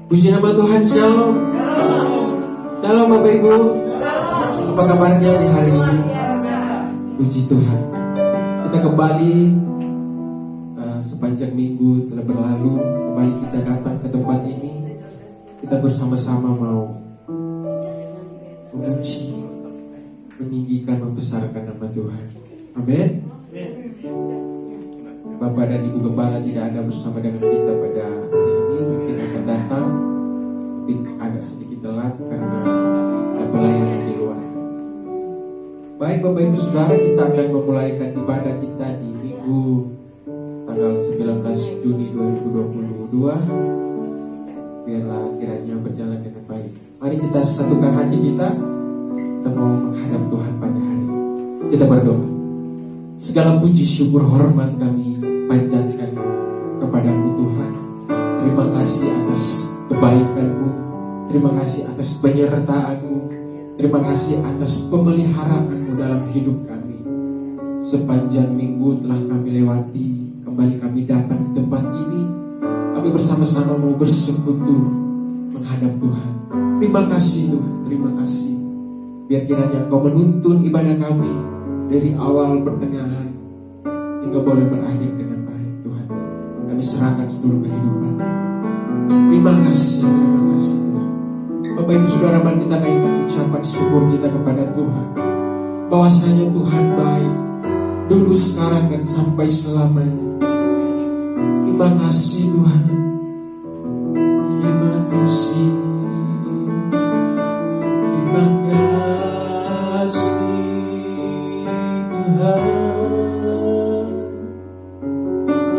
Puji nama Tuhan, shalom. Shalom Bapak Ibu. Apa kabarnya di hari ini? Puji Tuhan. Kita kembali sepanjang minggu telah berlalu, kembali kita datang ke tempat ini. Kita bersama-sama mau memuji, meninggikan, membesarkan nama Tuhan. Amin. Bapak dan Ibu Gembala tidak ada bersama dengan kita pada hari ini, mungkin akan datang, tapi agak sedikit telat karena ada pelayanan di luar. Baik Bapak Ibu Saudara, kita akan memulaikan ibadah kita di minggu tanggal 19 Juni 2022. Biarlah kiranya berjalan dengan baik. Mari kita satukan hati kita mau menghadap Tuhan pada hari ini. Kita berdoa. Segala puji syukur hormat kami panjatkan kepadamu Tuhan. Terima kasih atas kebaikan-Mu. Terima kasih atas penyertaan-Mu. Terima kasih atas pemeliharaan-Mu dalam hidup kami. Sepanjang minggu telah kami lewati, kembali kami datang di tempat ini. Kami bersama-sama mau bersekutu menghadap Tuhan. Terima kasih Tuhan, terima kasih. Biar kiranya Engkau menuntun ibadah kami dari awal pertengahan hingga boleh berakhir dengan baik Tuhan. Kami serahkan seluruh kehidupan. Terima kasih Tuhan. Bapak Ibu Saudara, mari kita naikkan ucapan syukur kita kepada Tuhan. Bahwasanya Tuhan baik dulu, sekarang, dan sampai selamanya. Terima kasih Tuhan. Terima kasih. Terima kasih Tuhan.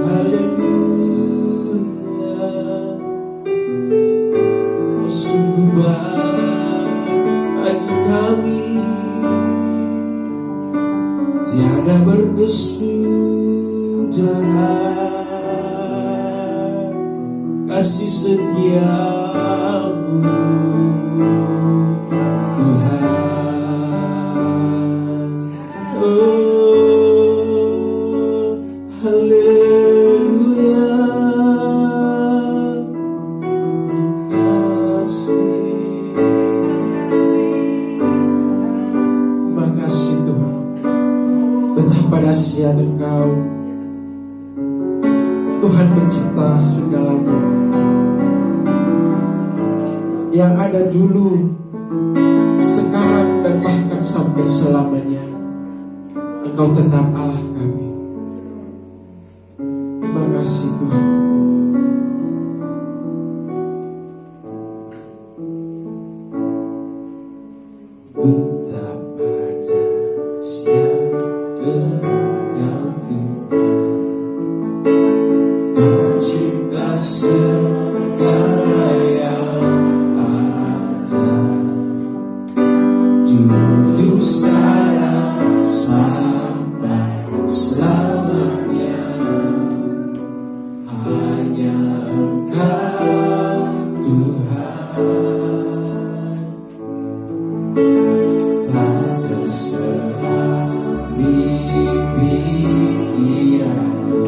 Haleluya. Kau sungguh baik bagi kami. Tiada berkesudahan kasih setiamu Tuhan. Oh, haleluya. Terima kasih Tuhan. Betapa dahsyat Engkau, Tuhan pencipta segalanya, yang ada dulu, sekarang, dan bahkan sampai selamanya. Engkau tetap Allah kami. Terima kasih Tuhan. Betapa dahsyat Engkau Tuhan, pencipta segala yang ada, dulu, sekarang, sampai selamanya. Hanya Engkau Tuhan, tak terserah di pikiranmu,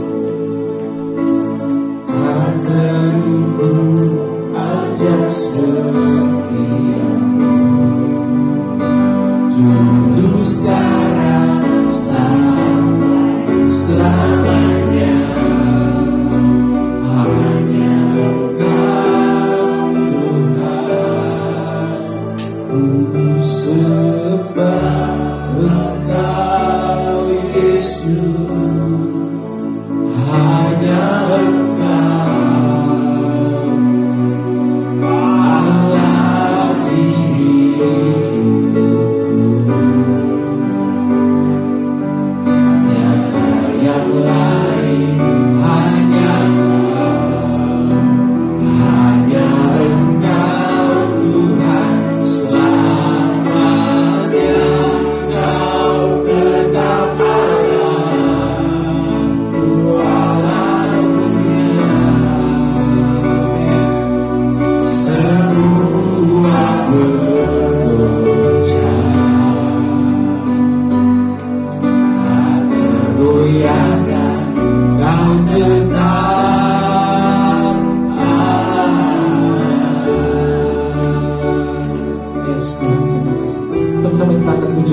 tak terhubung ajak setiamu. Dulu, sekarang, sampai selamanya. Hanya Engkau Tuhan, ku sembah Engkau Yesus. Hanya Engkau Allah di hidupku.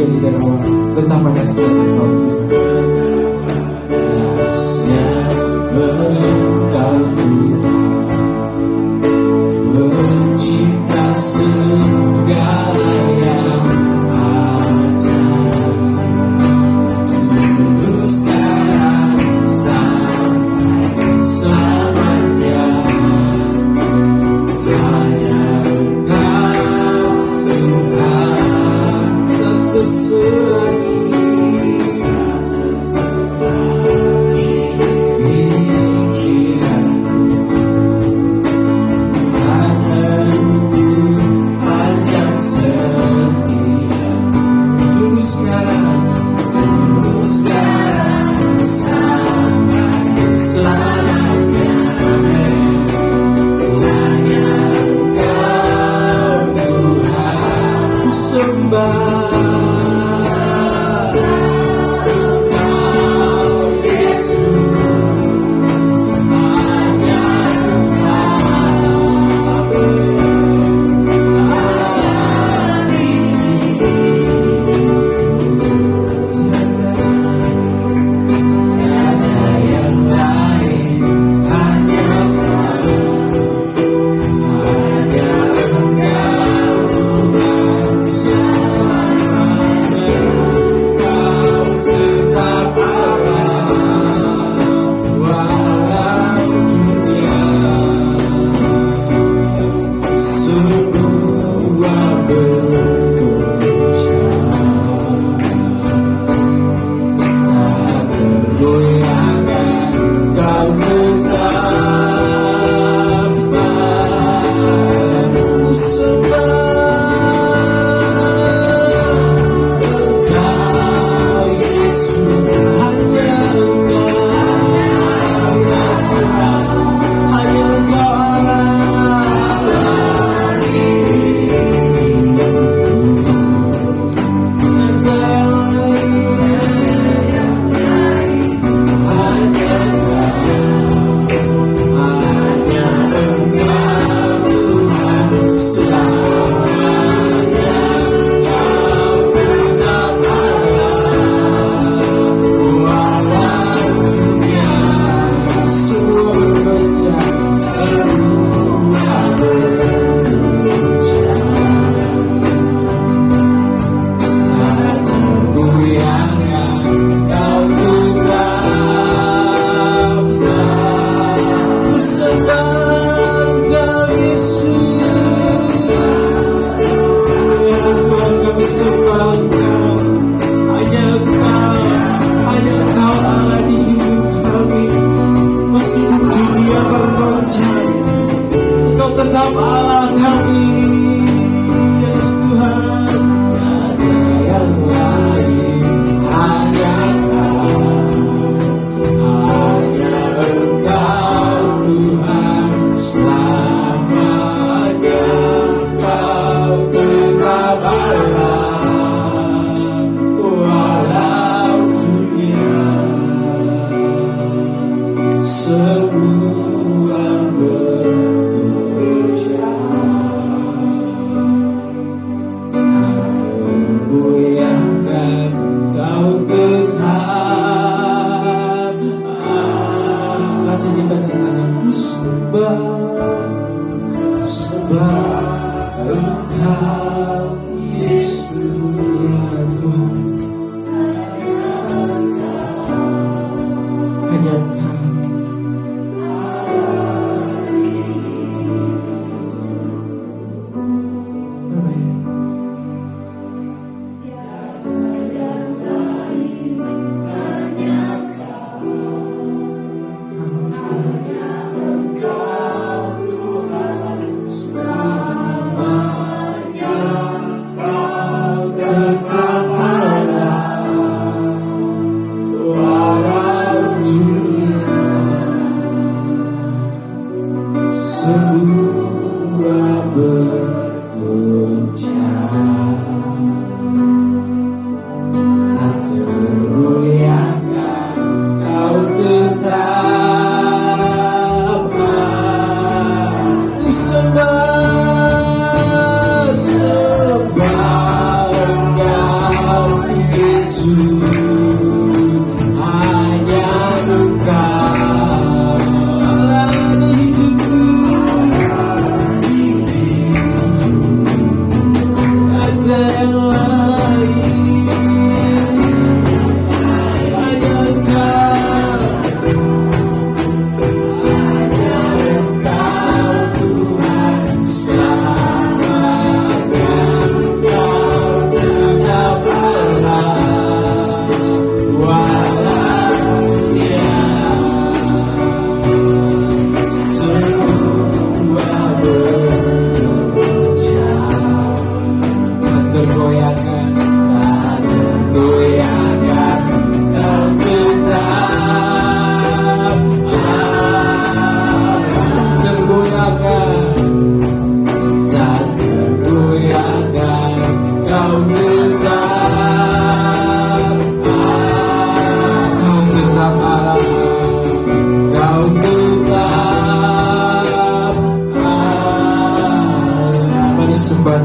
pujian di dalam awal. Betapa dahsyat Engkau Tuhan. Dahsyat Engkau Tuhan, pencipta segala yang ada. Dulu sekarang sampai selamanya, hanya Engkau Tuhan satu selagi.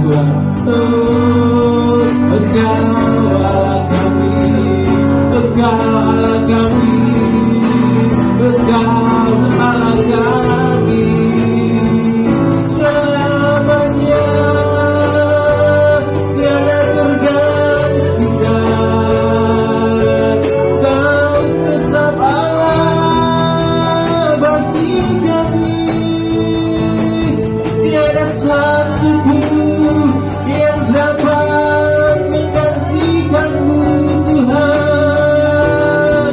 Tuhan. Oh, Engkau Allah kami, Engkau Allah kami, Engkau Allah kami selamanya, tiada tergantikan. Kau tetap Allah bagi kami, tiada satu pun yang dapat menggantikanmu Tuhan.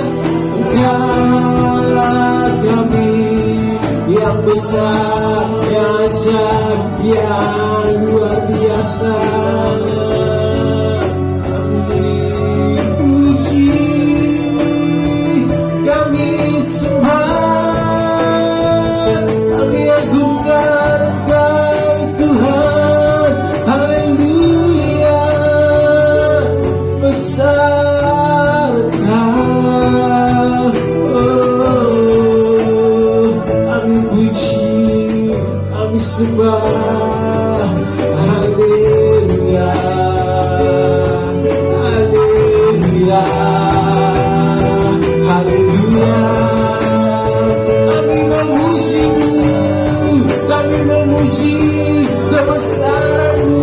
Engkaulah kami yang besar, yang ajaib, yang luar biasa. Kami puji, kami sembah, kami agungkan Engkau Tuhan. Haleluya, besar Engkau. Oh, kami puji, kami sembah. Haleluya, haleluya, haleluya. Kami memuji-Mu, kami memuji kebesaran-Mu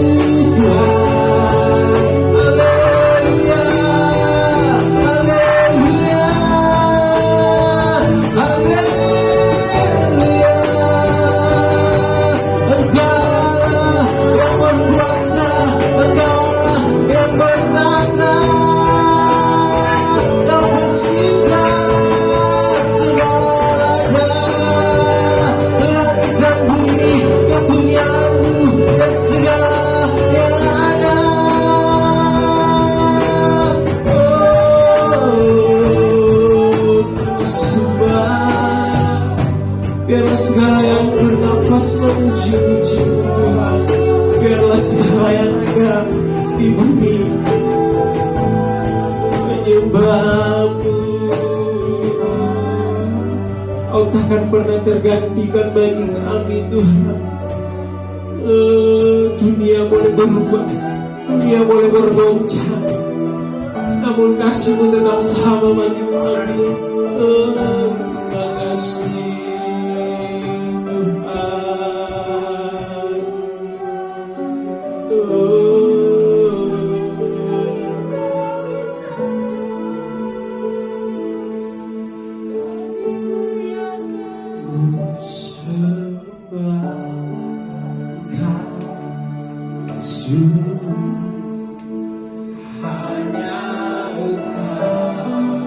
Tuhan. Haleluya, haleluya, haleluya. Engkaulah yang berkuasa, Engkaulah yang bertata. Kau pencipta segalanya, langit dan bumi kepunyaan-Mu dan segala yang ada. Oh, sembah. Biarlah segala yang bernafas memuji-Mu Tuhan. Biarlah segala yang ada di bumi menyembah-Mu. Kau takkan pernah tergantikan bagi kami Tuhan. Dunia boleh berubah, dunia boleh bergoncang, namun kasih-Mu tetap sama bagi kami. Terima kasih Tuhan. Sembah Kau Yesus, hanya Engkau Allah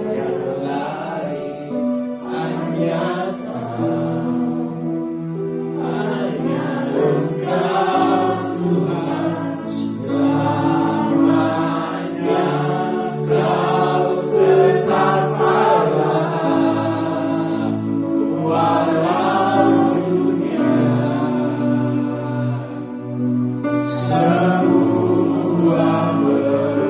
yang lain, hanya hanya Engkau Tuhan selamanya. Kau tetap Allah walau dunia semua bergoncang.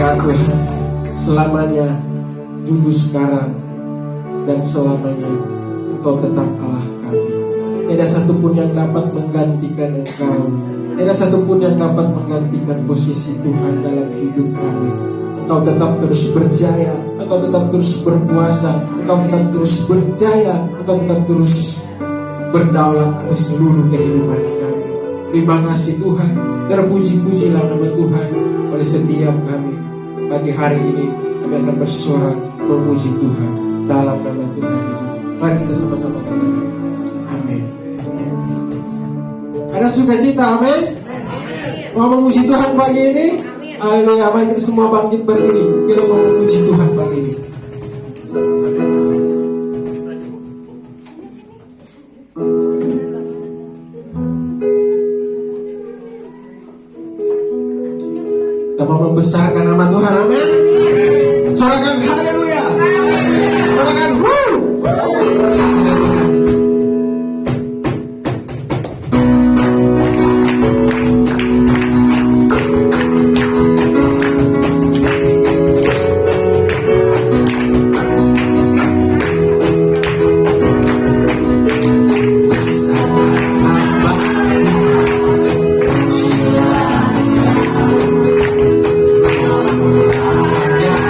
Ya Tuhan, selamanya, dulu, sekarang, dan selamanya Engkau tetap Allah kami. Tidak satupun yang dapat menggantikan Engkau. Tidak satupun yang dapat menggantikan posisi Tuhan dalam hidup kami. Engkau tetap terus berjaya, Engkau tetap terus berkuasa, Engkau tetap terus berjaya, Engkau tetap terus berdaulat atas seluruh kehidupan kami. Terima kasih Tuhan, terpuji-pujilah nama Tuhan oleh setiap kami. Pagi hari ini kami akan bersorak memuji Tuhan dalam nama Tuhan Yesus. Mari kita sama-sama katakan amin. Ada sukacita, amin. Mau memuji Tuhan pagi ini? Haleluya, mari kita semua bangkit berdiri. Kita mau memuji Tuhan pagi ini. Kita mau membesarkan nama Tuhan, amin. Sorakan haleluya. Sorakan woo. Haleluya. Yeah.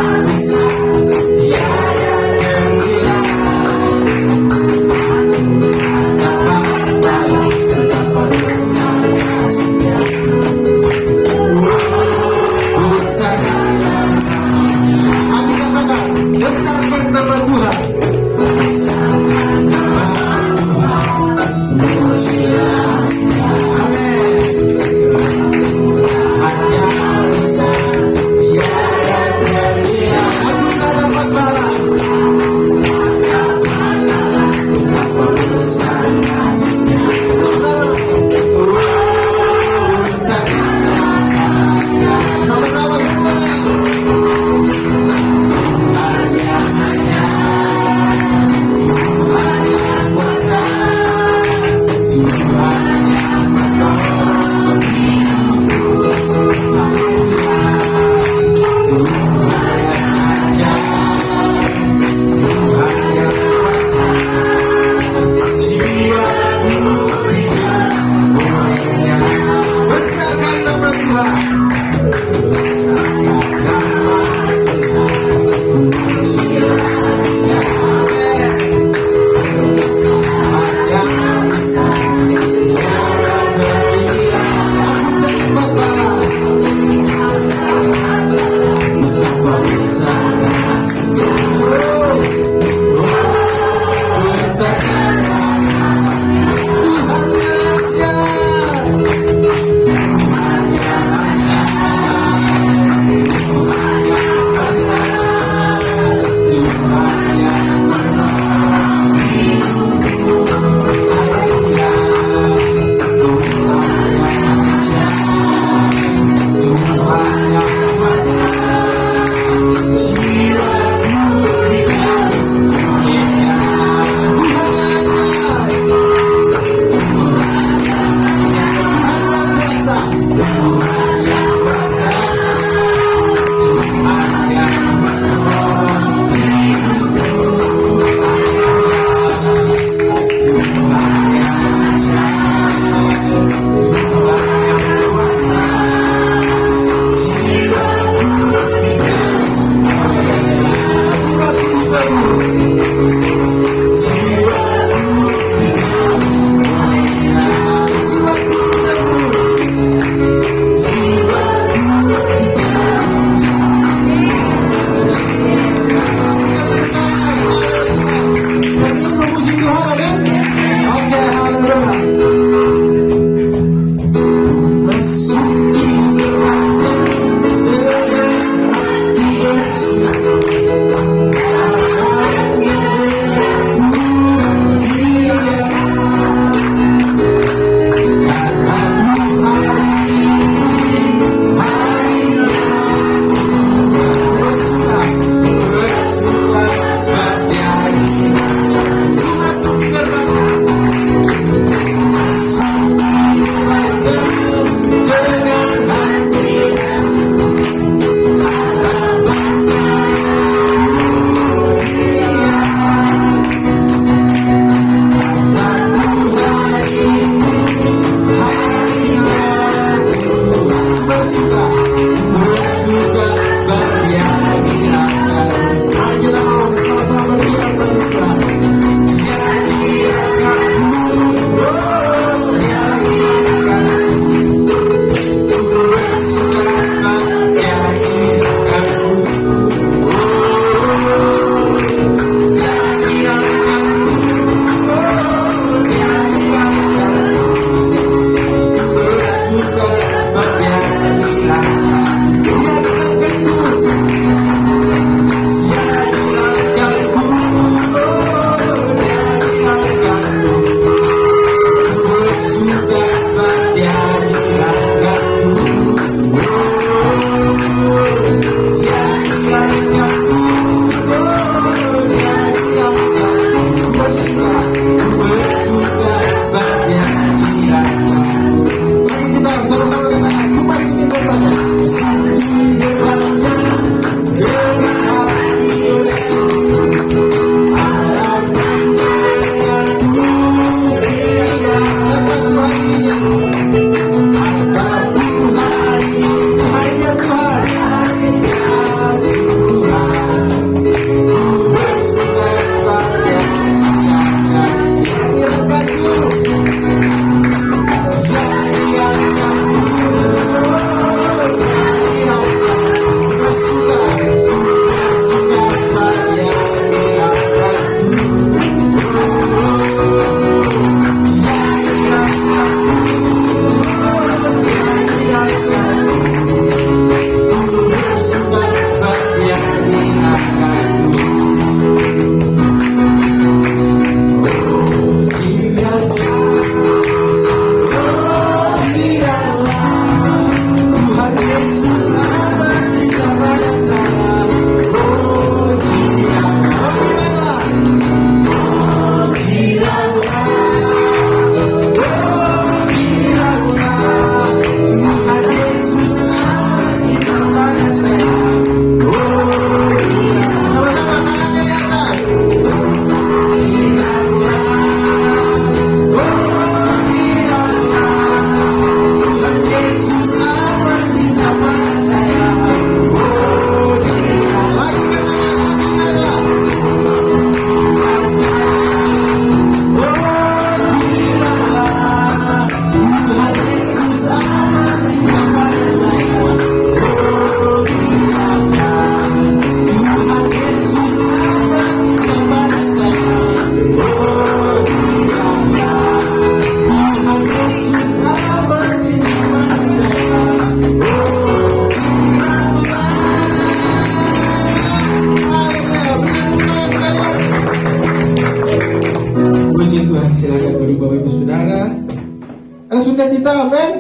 sukacita, amin.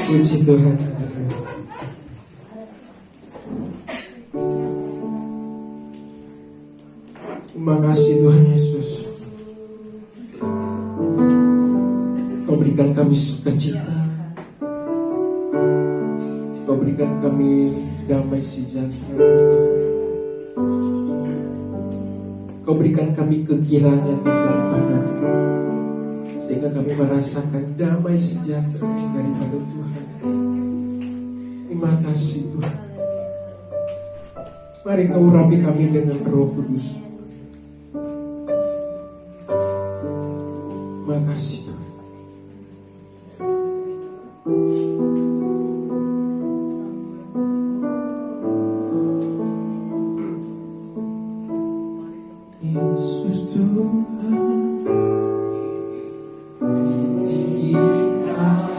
Puji Tuhan. Terima kasih Tuhan Yesus. Kau berikan kami sukacita. Kau berikan kami damai sejahtera. Kau berikan kami kegirangan daripada, sehingga kami merasakan damai sejahtera daripada Tuhan. Terima kasih Tuhan. Mari Kau urapi kami dengan Roh Kudus. Terima kasih Tuhan. Yesus Tuhan, ditinggikan,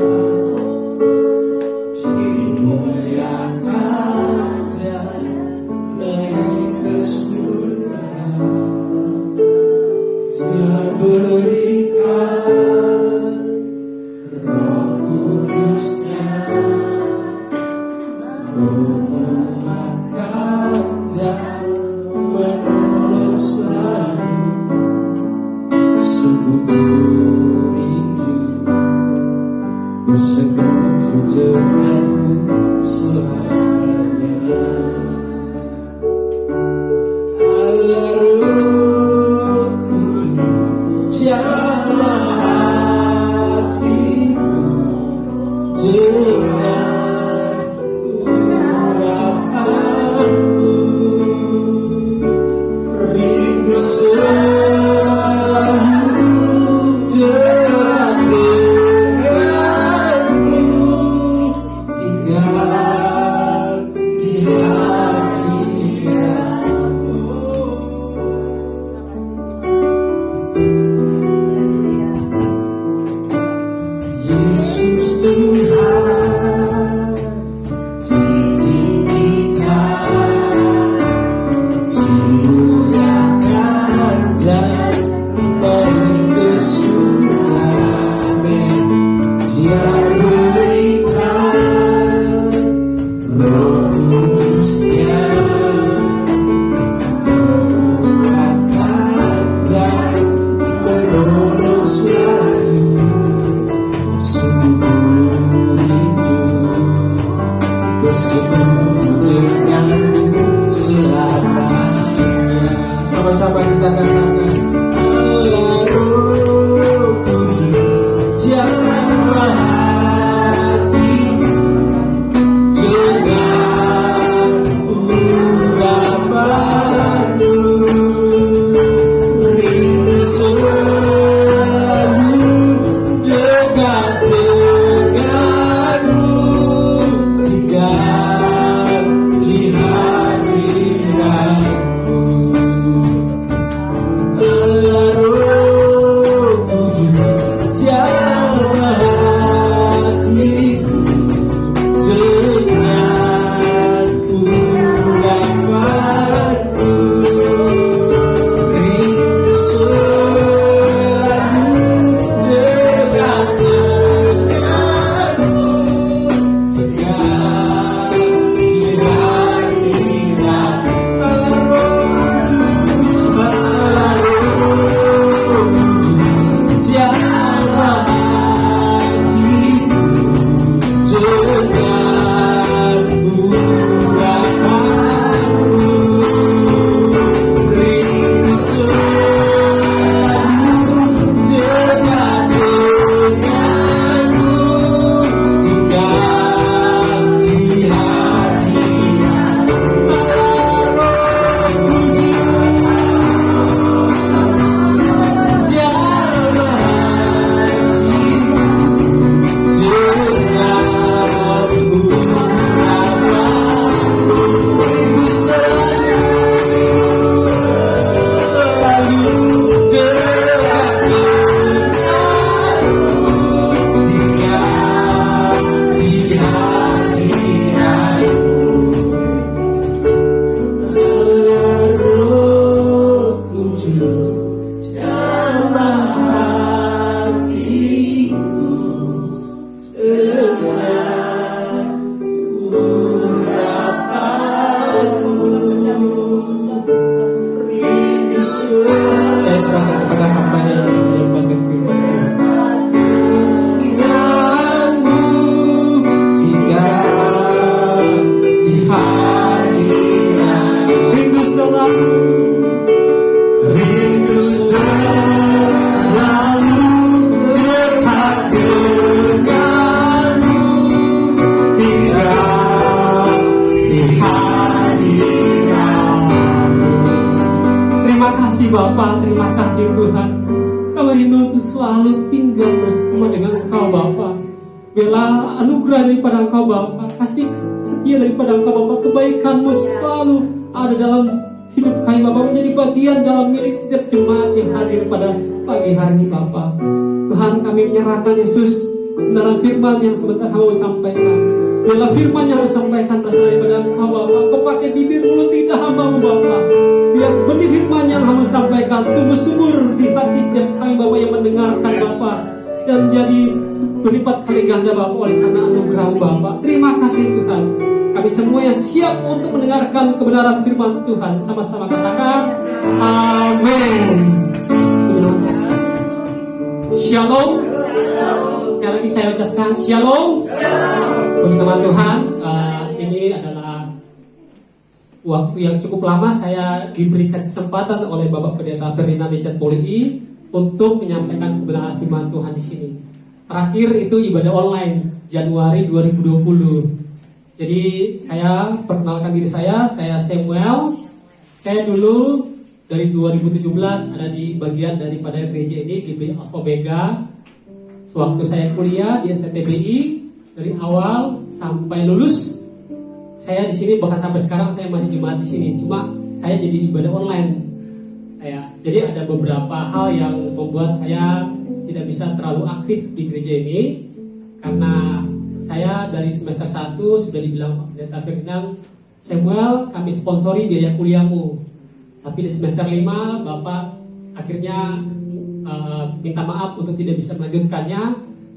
dimuliakan, dan naik ke surga. Bapa, terima kasih Tuhan. Kami rindu untuk selalu tinggal bersama dengan Engkau Bapa. Bila anugerah daripada Engkau Bapa, kasih setia daripada Engkau Bapa, kebaikan-Mu selalu ada dalam hidup kami Bapa, menjadi bagian dalam milik setiap jemaat yang hadir pada pagi hari ini Bapa. Tuhan, kami menyerahkan Yesus dalam firman yang sebentar Kamu sampaikan. Bila firman yang Kamu sampaikan berasal daripada Engkau Bapa, Kau pakai bibir mulut lidah hamba-Mu Bapa. Biar benih firman yang Kamu sampaikan tumbuh subur di hati setiap kami Bapa yang mendengarkan Bapa, dan jadi berlipat kali ganda Bapa oleh karena anugerah-Mu Bapa. Terima kasih Tuhan. Kami semua yang siap untuk mendengarkan kebenaran firman Tuhan, sama-sama katakan amin. Shalom. Sekali lagi saya ucapkan shalom. Puji nama Tuhan. Ini adalah waktu yang cukup lama saya diberikan kesempatan oleh Bapak Pendeta Ferdinand Richard Poli untuk menyampaikan kebenaran firman Tuhan di sini. Terakhir itu ibadah online Januari 2020. Jadi saya perkenalkan diri saya Samuel. Saya dulu dari 2017 ada di bagian daripada gereja ini, GBI Alpha Omega. Sewaktu saya kuliah di STTBI, dari awal sampai lulus, saya di sini, bahkan sampai sekarang saya masih jemaat di sini. Cuma saya jadi ibadah online. Jadi ada beberapa hal yang membuat saya tidak bisa terlalu aktif di gereja ini, karena saya dari semester 1 sudah dibilang Pendeta Ferdinand, Samuel, kami sponsori biaya kuliahmu. Tapi di semester 5 Bapak akhirnya minta maaf untuk tidak bisa melanjutkannya,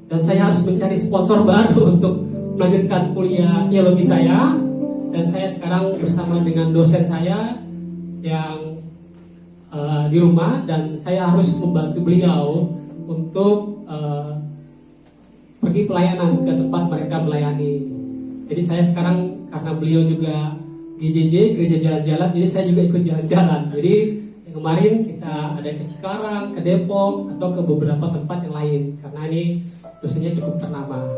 dan saya harus mencari sponsor baru untuk melanjutkan kuliah teologi saya. Dan saya sekarang bersama dengan dosen saya yang di rumah, dan saya harus membantu beliau untuk pergi pelayanan ke tempat mereka melayani. Jadi saya sekarang, karena beliau juga GJJ, gereja jalan-jalan, jadi saya juga ikut jalan-jalan. Jadi kemarin kita ada ke Cikarang, ke Depok, atau ke beberapa tempat yang lain, karena ini dosennya cukup ternama.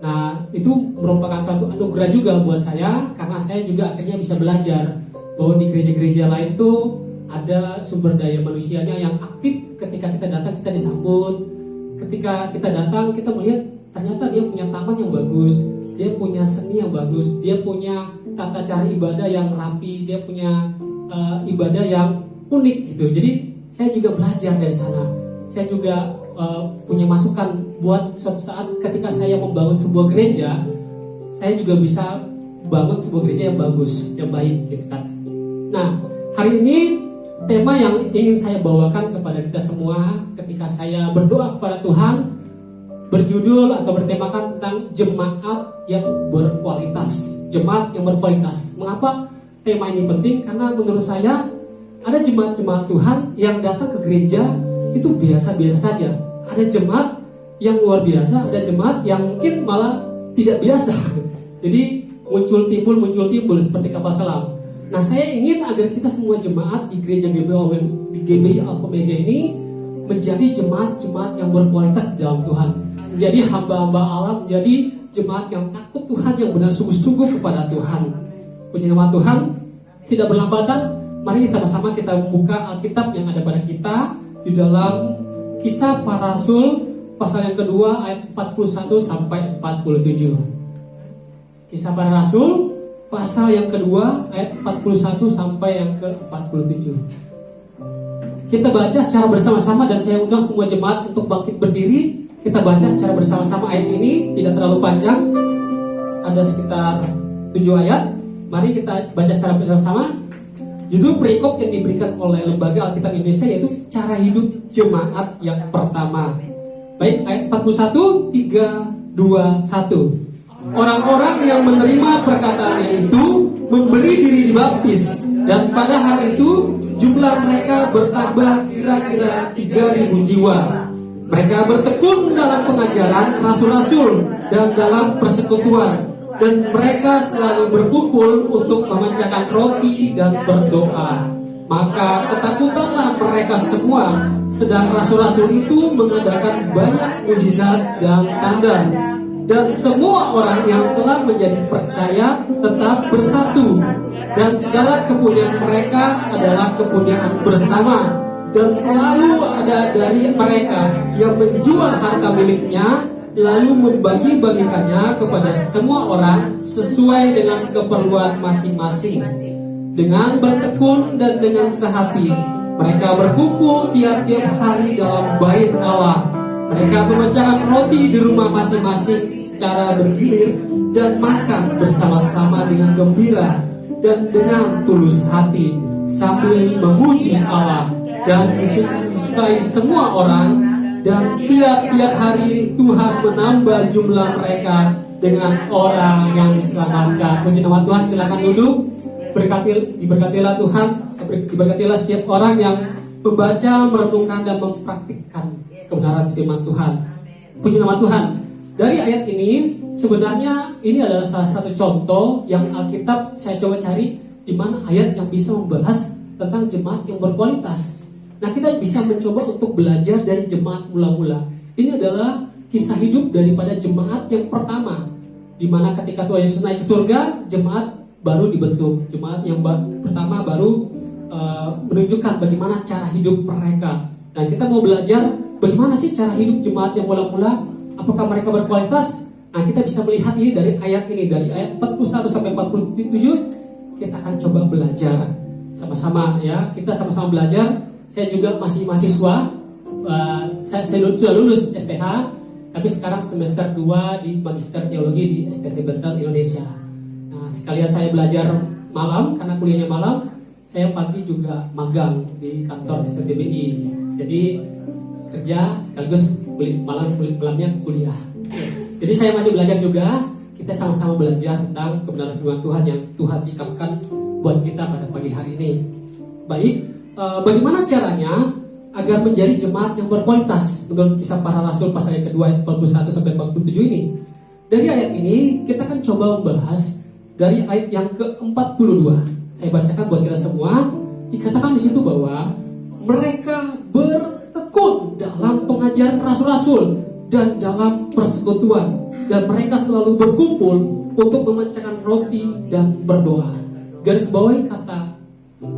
Nah, itu merupakan satu anugerah juga buat saya, karena saya juga akhirnya bisa belajar bahwa di gereja-gereja lain tuh ada sumber daya manusianya yang aktif. Ketika kita datang, kita disambut. Ketika kita datang, kita melihat ternyata dia punya taman yang bagus, dia punya seni yang bagus, dia punya tata cara ibadah yang rapi, dia punya ibadah yang unik gitu. Jadi saya juga belajar dari sana. Saya juga punya masukan buat suatu saat ketika saya membangun sebuah gereja, saya juga bisa bangun sebuah gereja yang bagus, yang baik gitu kan. Nah, hari ini tema yang ingin saya bawakan kepada kita semua ketika saya berdoa kepada Tuhan berjudul atau bertemakan tentang jemaat yang berkualitas. Jemaat yang berkualitas. Mengapa tema ini penting? Karena menurut saya ada jemaat-jemaat Tuhan yang datang ke gereja itu biasa-biasa saja. Ada jemaat yang luar biasa, ada jemaat yang mungkin malah tidak biasa. Jadi muncul timbul seperti kapal selam. Nah, saya ingin agar kita semua jemaat di gereja GBI Alpha Omega ini menjadi jemaat-jemaat yang berkualitas di dalam Tuhan, menjadi hamba-hamba Allah, menjadi jemaat yang takut Tuhan, yang benar sungguh-sungguh kepada Tuhan. Puji nama Tuhan. Tidak berlambatan, mari sama-sama kita membuka Alkitab yang ada pada kita di dalam Kisah Para Rasul pasal yang kedua ayat 41 sampai 47. Kisah Para Rasul pasal yang kedua ayat 41 sampai yang ke-47. Kita baca secara bersama-sama, dan saya undang semua jemaat untuk bangkit berdiri. Kita baca secara bersama-sama ayat ini, tidak terlalu panjang, ada sekitar 7 ayat. Mari kita baca secara bersama-sama. Judul perikop yang diberikan oleh Lembaga Alkitab Indonesia yaitu Cara Hidup Jemaat yang Pertama. Baik, ayat 41, 3, 2, 1. Orang-orang yang menerima perkataannya itu memberi diri dibaptis, dan pada hari itu jumlah mereka bertambah kira-kira 3.000 jiwa. Mereka bertekun dalam pengajaran rasul-rasul dan dalam persekutuan, dan mereka selalu berkumpul untuk memanjakan roti dan berdoa. Maka ketakutanlah mereka semua, sedang rasul-rasul itu mengadakan banyak mujizat dan tanda. Dan semua orang yang telah menjadi percaya tetap bersatu dan segala kepunyaan mereka adalah kepunyaan bersama. Dan selalu ada dari mereka yang menjual harta miliknya lalu membagi-bagikannya kepada semua orang sesuai dengan keperluan masing-masing. Dengan bertekun dan dengan sehati, mereka berkumpul tiap-tiap hari dalam bait Allah. Mereka memecahkan roti di rumah masing-masing secara bergilir dan makan bersama-sama dengan gembira dan dengan tulus hati sambil memuji Allah dan disukai semua orang. Dan tiap-tiap hari Tuhan menambah jumlah mereka dengan orang yang diselamatkan. Puji nama Tuhan, silakan duduk. Diberkatilah Tuhan, diberkatilah setiap orang yang membaca, merenungkan dan mempraktikkan kebenaran firman Tuhan. Puji nama Tuhan. Dari ayat ini sebenarnya ini adalah salah satu contoh yang Alkitab saya coba cari di mana ayat yang bisa membahas tentang jemaat yang berkualitas. Nah, kita bisa mencoba untuk belajar dari jemaat mula-mula. Ini adalah kisah hidup daripada jemaat yang pertama, di mana ketika Tuhan Yesus naik ke surga, jemaat baru dibentuk. Jemaat yang pertama baru menunjukkan bagaimana cara hidup mereka. Dan kita mau belajar bagaimana sih cara hidup jemaat yang mula-mula. Apakah mereka berkualitas? Nah, kita bisa melihat ini dari ayat ini, dari ayat 41 sampai 47. Kita akan coba belajar sama-sama ya. Kita sama-sama belajar. Saya juga masih mahasiswa, saya sudah lulus STH, tapi sekarang semester 2 di Magister Teologi di STT Bethel Indonesia. Nah, sekalian saya belajar malam, karena kuliahnya malam, saya pagi juga magang di kantor STTBI. Jadi kerja sekaligus malamnya kuliah. Jadi saya masih belajar juga, kita sama-sama belajar tentang kebenaran firman Tuhan yang Tuhan sikapkan buat kita pada pagi hari ini. Baik. Bagaimana caranya agar menjadi jemaat yang berkualitas menurut Kisah Para Rasul pasal yang kedua ayat 41 sampai 47 ini. Dari ayat ini kita akan coba membahas dari ayat yang ke-42. Saya bacakan buat kita semua. Dikatakan di situ bahwa mereka bertekun dalam pengajaran rasul-rasul dan dalam persekutuan, dan mereka selalu berkumpul untuk memecahkan roti dan berdoa. Garis bawahi kata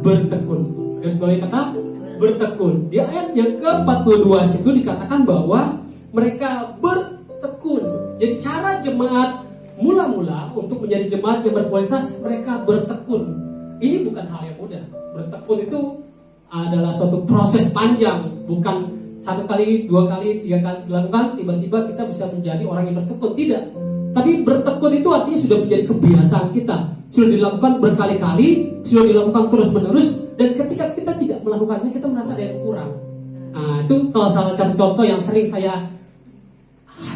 bertekun. Garis bawahi kata bertekun. Di ayat yang ke-42 situ dikatakan bahwa mereka bertekun. Jadi cara jemaat mula-mula untuk menjadi jemaat yang berkualitas, mereka bertekun. Ini bukan hal yang mudah. Bertekun itu adalah suatu proses panjang, bukan 1 kali, 2 kali, 3 kali dilakukan tiba-tiba kita bisa menjadi orang yang bertekun. Tidak. Tapi bertekun itu artinya sudah menjadi kebiasaan kita, sudah dilakukan berkali-kali, sudah dilakukan terus-menerus, dan ketika kita tidak melakukannya kita merasa ada yang kurang. Nah, itu kalau salah satu contoh yang sering saya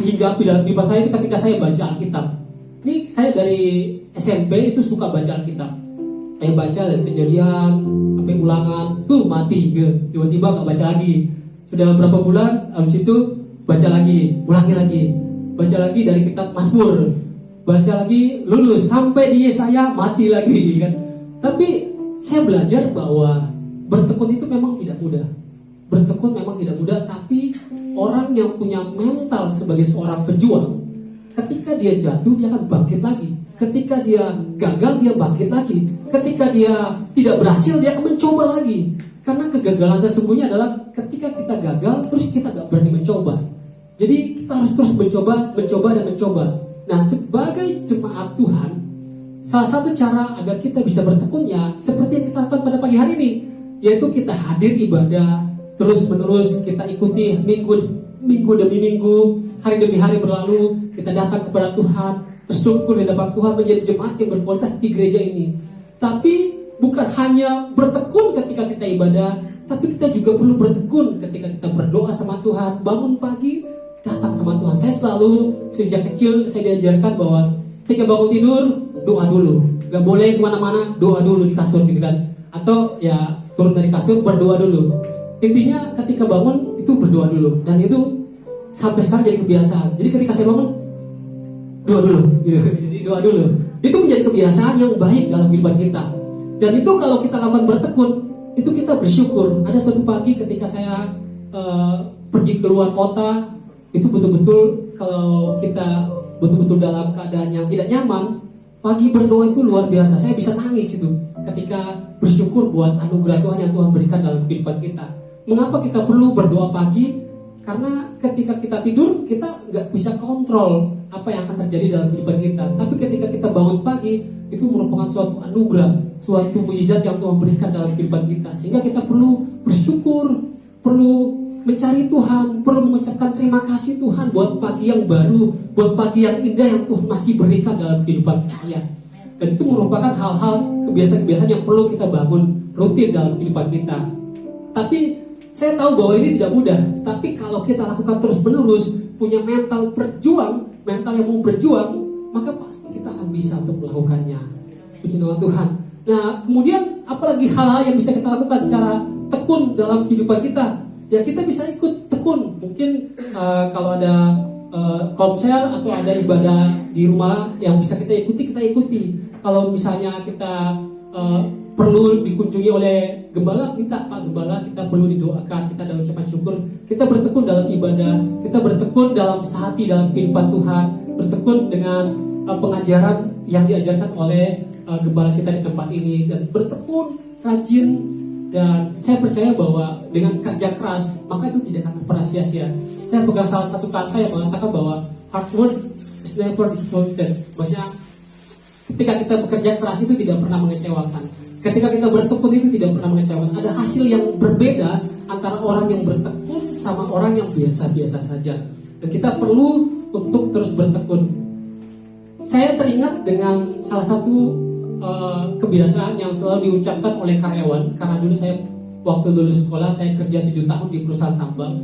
hinggapi dalam kehidupan saya itu ketika saya baca Alkitab. Ini saya dari SMP itu suka baca Alkitab. Saya baca dari Kejadian sampai Ulangan, tuh mati, tiba-tiba nggak baca lagi. Sudah berapa bulan, habis itu baca lagi, ulangi lagi. Baca lagi dari kitab Mazmur, baca lagi, lulus sampai di Yesaya, mati lagi kan. Tapi saya belajar bahwa bertekun itu memang tidak mudah. Bertekun memang tidak mudah, tapi orang yang punya mental sebagai seorang pejuang, ketika dia jatuh dia akan bangkit lagi. Ketika dia gagal dia bangkit lagi. Ketika dia tidak berhasil dia akan mencoba lagi. Karena kegagalan sesungguhnya adalah ketika kita gagal terus kita gak berani mencoba. Jadi kita harus terus mencoba dan mencoba. Nah, sebagai jemaat Tuhan, salah satu cara agar kita bisa bertekun ya seperti yang kita lakukan pada pagi hari ini, yaitu kita hadir ibadah terus menerus, kita ikuti minggu demi minggu, hari demi hari berlalu, kita datang kepada Tuhan, bersyukur di hadapan Tuhan, menjadi jemaat yang berkualitas di gereja ini. Tapi bukan hanya bertekun ketika kita ibadah, tapi kita juga perlu bertekun ketika kita berdoa sama Tuhan, bangun pagi datang sama Tuhan. Saya selalu sejak kecil saya diajarkan bahwa ketika bangun tidur doa dulu, gak boleh kemana-mana, doa dulu di kasur gitu kan, atau ya turun dari kasur berdoa dulu. Intinya ketika bangun itu berdoa dulu, dan itu sampai sekarang jadi kebiasaan. Jadi ketika saya bangun doa dulu gitu. Jadi doa dulu itu menjadi kebiasaan yang baik dalam kehidupan kita. Dan itu kalau kita lakukan bertekun, itu kita bersyukur. Ada suatu pagi ketika saya pergi keluar kota, itu betul-betul kalau kita betul-betul dalam keadaan yang tidak nyaman, Pagi berdoa itu luar biasa. Saya bisa nangis itu ketika bersyukur buat anugerah Tuhan yang Tuhan berikan dalam kehidupan kita. Mengapa kita perlu berdoa pagi? Karena ketika kita tidur, kita nggak bisa kontrol apa yang akan terjadi dalam kehidupan kita. Tapi ketika kita bangun pagi, itu merupakan suatu anugerah, suatu mukjizat yang Tuhan berikan dalam kehidupan kita. Sehingga kita perlu bersyukur, perlu mencari Tuhan, perlu mengucapkan terima kasih Tuhan buat pagi yang baru, buat pagi yang indah yang Tuhan masih berikan dalam kehidupan saya. Dan itu merupakan hal-hal kebiasaan-kebiasaan yang perlu kita bangun rutin dalam kehidupan kita. Tapi saya tahu bahwa ini tidak mudah. Tapi kalau kita lakukan terus-menerus, punya mental berjuang, mental yang mau berjuang, maka pasti kita akan bisa untuk melakukannya. Puji nama Tuhan. Nah, kemudian apalagi hal-hal yang bisa kita lakukan secara tekun dalam kehidupan kita? Ya, kita bisa ikut tekun. Mungkin kalau ada konser atau ada ibadah di rumah yang bisa kita ikuti. Kalau misalnya kita perlu dikunjungi oleh gembala, minta Pak Gembala, kita perlu didoakan, kita ada ucapan syukur, kita bertekun dalam ibadah, kita bertekun dalam sehati dalam kehidupan Tuhan, bertekun dengan pengajaran yang diajarkan oleh gembala kita di tempat ini, dan bertekun rajin. Dan saya percaya bahwa dengan kerja keras, maka itu tidak akan pernah sia-sia. Saya pegang salah satu kata yang mengatakan bahwa hard work is never disappointed. Maksudnya ketika kita bekerja keras itu tidak pernah mengecewakan. Ketika kita bertekun itu tidak pernah mengecewakan. Ada hasil yang berbeda antara orang yang bertekun sama orang yang biasa-biasa saja. Dan kita perlu untuk terus bertekun. Saya teringat dengan salah satu kebiasaan yang selalu diucapkan oleh karyawan. Karena dulu saya waktu lulus sekolah, saya kerja 7 tahun di perusahaan tambang.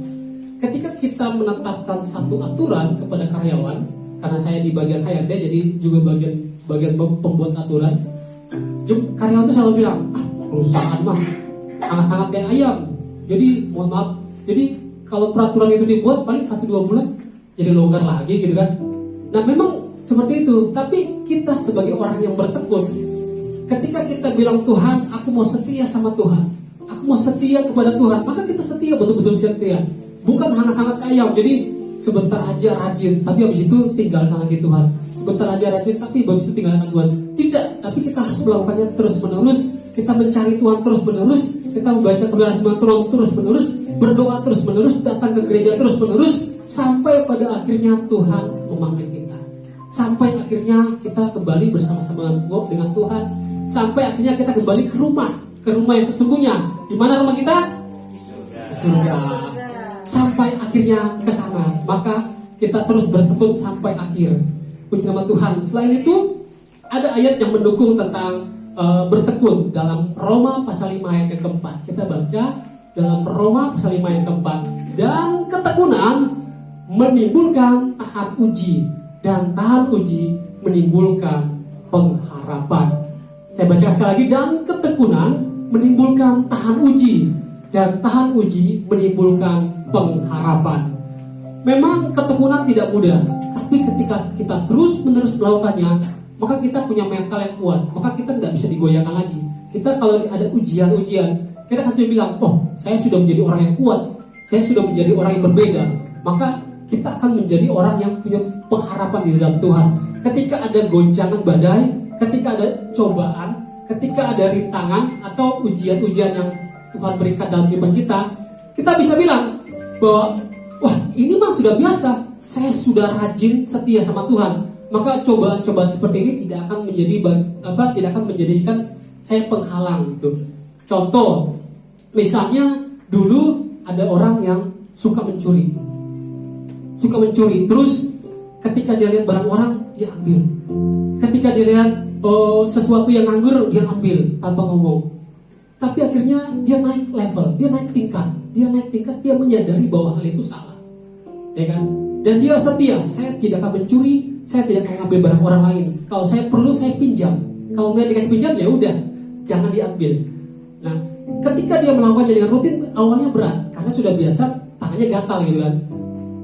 Ketika kita menetapkan satu aturan kepada karyawan, karena saya di bagian HRD, jadi juga bagian pembuat aturan, karyawan itu selalu bilang, perusahaan mah hangat-hangat kayak ayam. Jadi mohon maaf, jadi kalau peraturan itu dibuat paling 1-2 bulan jadi longgar lagi gitu kan. Nah memang seperti itu. Tapi kita sebagai orang yang bertekun, ketika kita bilang Tuhan, aku mau setia sama Tuhan, aku mau setia kepada Tuhan, maka kita setia, betul-betul setia. Bukan hangat-hangat ayam, jadi sebentar aja rajin, tapi habis itu tinggalkan lagi Tuhan. Sebentar aja rajin, tapi habis itu tinggalkan Tuhan. Tidak, tapi kita harus melakukannya terus-menerus. Kita mencari Tuhan terus-menerus, kita membaca kebenaran Tuhan terus-menerus, berdoa terus-menerus, datang ke gereja terus-menerus, sampai pada akhirnya Tuhan memanggil kita. Sampai akhirnya kita kembali bersama-sama dengan Tuhan. Sampai akhirnya kita kembali ke rumah yang sesungguhnya. Di mana rumah kita? Surga. Sampai akhirnya ke sana, maka kita terus bertekun sampai akhir. Puji nama Tuhan. Selain itu, ada ayat yang mendukung tentang bertekun dalam Roma pasal 5 ayat yang keempat. Kita baca dalam Roma pasal 5 ayat keempat. Dan ketekunan menimbulkan tahan uji, dan tahan uji menimbulkan pengharapan. Saya baca sekali lagi. Dan ketekunan menimbulkan tahan uji, dan tahan uji menimbulkan pengharapan. Memang ketekunan tidak mudah, tapi ketika kita terus-menerus melakukannya, maka kita punya mental yang kuat, maka kita tidak bisa digoyahkan lagi. Kita kalau ada ujian-ujian, kita pasti bilang, saya sudah menjadi orang yang kuat, saya sudah menjadi orang yang berbeda. Maka kita akan menjadi orang yang punya pengharapan di dalam Tuhan. Ketika ada goncangan badai, ketika ada cobaan, ketika ada rintangan atau ujian-ujian yang Tuhan berikan dalam kehidupan kita, kita bisa bilang bahwa ini mah sudah biasa, saya sudah rajin setia sama Tuhan. Maka cobaan-cobaan seperti ini tidak akan menjadikan saya penghalang gitu. Contoh, misalnya dulu ada orang yang suka mencuri, terus ketika dia lihat barang orang, dia ambil. Ketika dia lihat sesuatu yang nganggur, dia ambil tanpa ngomong. Tapi akhirnya dia naik level, dia naik tingkat, dia menyadari bahwa hal itu salah, ya kan? Dan dia setia, saya tidak akan mencuri, saya tidak akan mengambil barang orang lain. Kalau saya perlu, saya pinjam. Kalau nggak dikasih pinjam, ya udah, jangan diambil. Nah, ketika dia melakukannya dengan rutin, awalnya berat, karena sudah biasa, tangannya gatal gitu kan.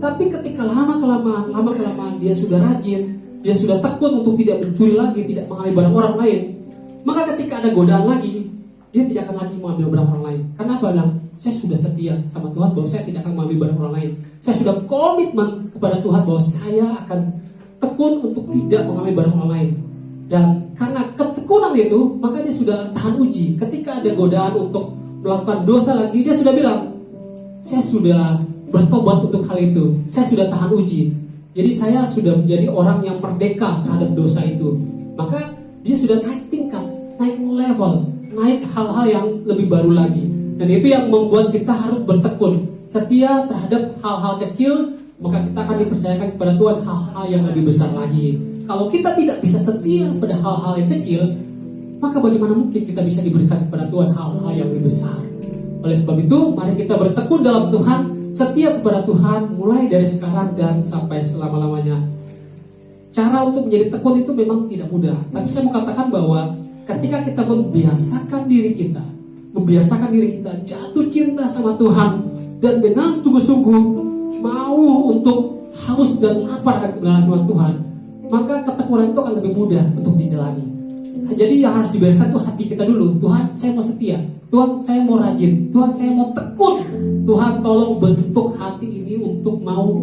Tapi ketika lama-kelamaan dia sudah rajin, dia sudah tekun untuk tidak mencuri lagi, tidak mengambil barang orang lain, maka ketika ada godaan lagi, dia tidak akan lagi mengambil barang orang lain. Karena apa? Bilang, saya sudah setia sama Tuhan bahwa saya tidak akan mengambil barang orang lain. Saya sudah komitmen kepada Tuhan bahwa saya akan tekun untuk tidak mengambil barang orang lain. Dan karena ketekunan itu, maka dia sudah tahan uji. Ketika ada godaan untuk melakukan dosa lagi, dia sudah bilang, saya sudah bertobat untuk hal itu, saya sudah tahan uji. Jadi saya sudah menjadi orang yang merdeka terhadap dosa itu. Maka dia sudah naik tingkat, naik level, naik hal-hal yang lebih baru lagi. Dan itu yang membuat kita harus bertekun, setia terhadap hal-hal kecil, maka kita akan dipercayakan kepada Tuhan hal-hal yang lebih besar lagi. Kalau kita tidak bisa setia pada hal-hal yang kecil, maka bagaimana mungkin kita bisa diberikan kepada Tuhan hal-hal yang lebih besar? Oleh sebab itu, mari kita bertekun dalam Tuhan, setia kepada Tuhan mulai dari sekarang dan sampai selama-lamanya. Cara untuk menjadi tekun itu memang tidak mudah. Tapi saya mau katakan bahwa ketika kita membiasakan diri kita jatuh cinta sama Tuhan, dan dengan sungguh-sungguh mau untuk haus dan lapar akan kebenaran firman Tuhan, maka ketekunan itu akan lebih mudah untuk dijalani. Jadi yang harus dibereskan itu hati kita dulu. Tuhan, saya mau setia. Tuhan, saya mau rajin. Tuhan, saya mau tekun. Tuhan, tolong bentuk hati ini untuk mau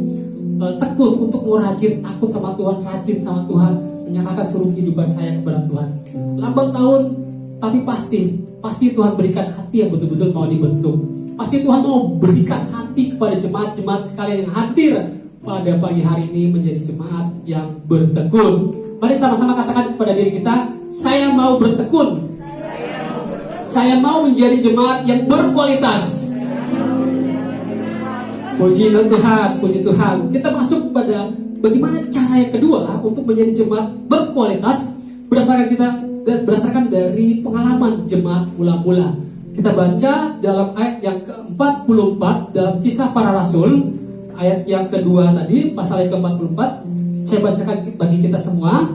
tekun, untuk mau rajin, takut sama Tuhan, rajin sama Tuhan, menyerahkan seluruh kehidupan saya kepada Tuhan. Lambat tahun, tapi pasti Tuhan berikan hati yang betul-betul mau dibentuk. Pasti Tuhan mau berikan hati kepada jemaat-jemaat sekalian yang hadir pada pagi hari ini menjadi jemaat yang bertekun. Mari sama-sama katakan kepada diri kita, saya mau bertekun. Saya mau menjadi jemaat yang berkualitas. Puji Tuhan, puji Tuhan. Kita masuk pada bagaimana cara yang kedua untuk menjadi jemaat berkualitas berdasarkan dari pengalaman jemaat mula-mula. Kita baca dalam ayat yang ke-44 dalam Kisah Para Rasul, ayat yang kedua tadi, pasal yang ke-44. Saya bacakan bagi kita semua.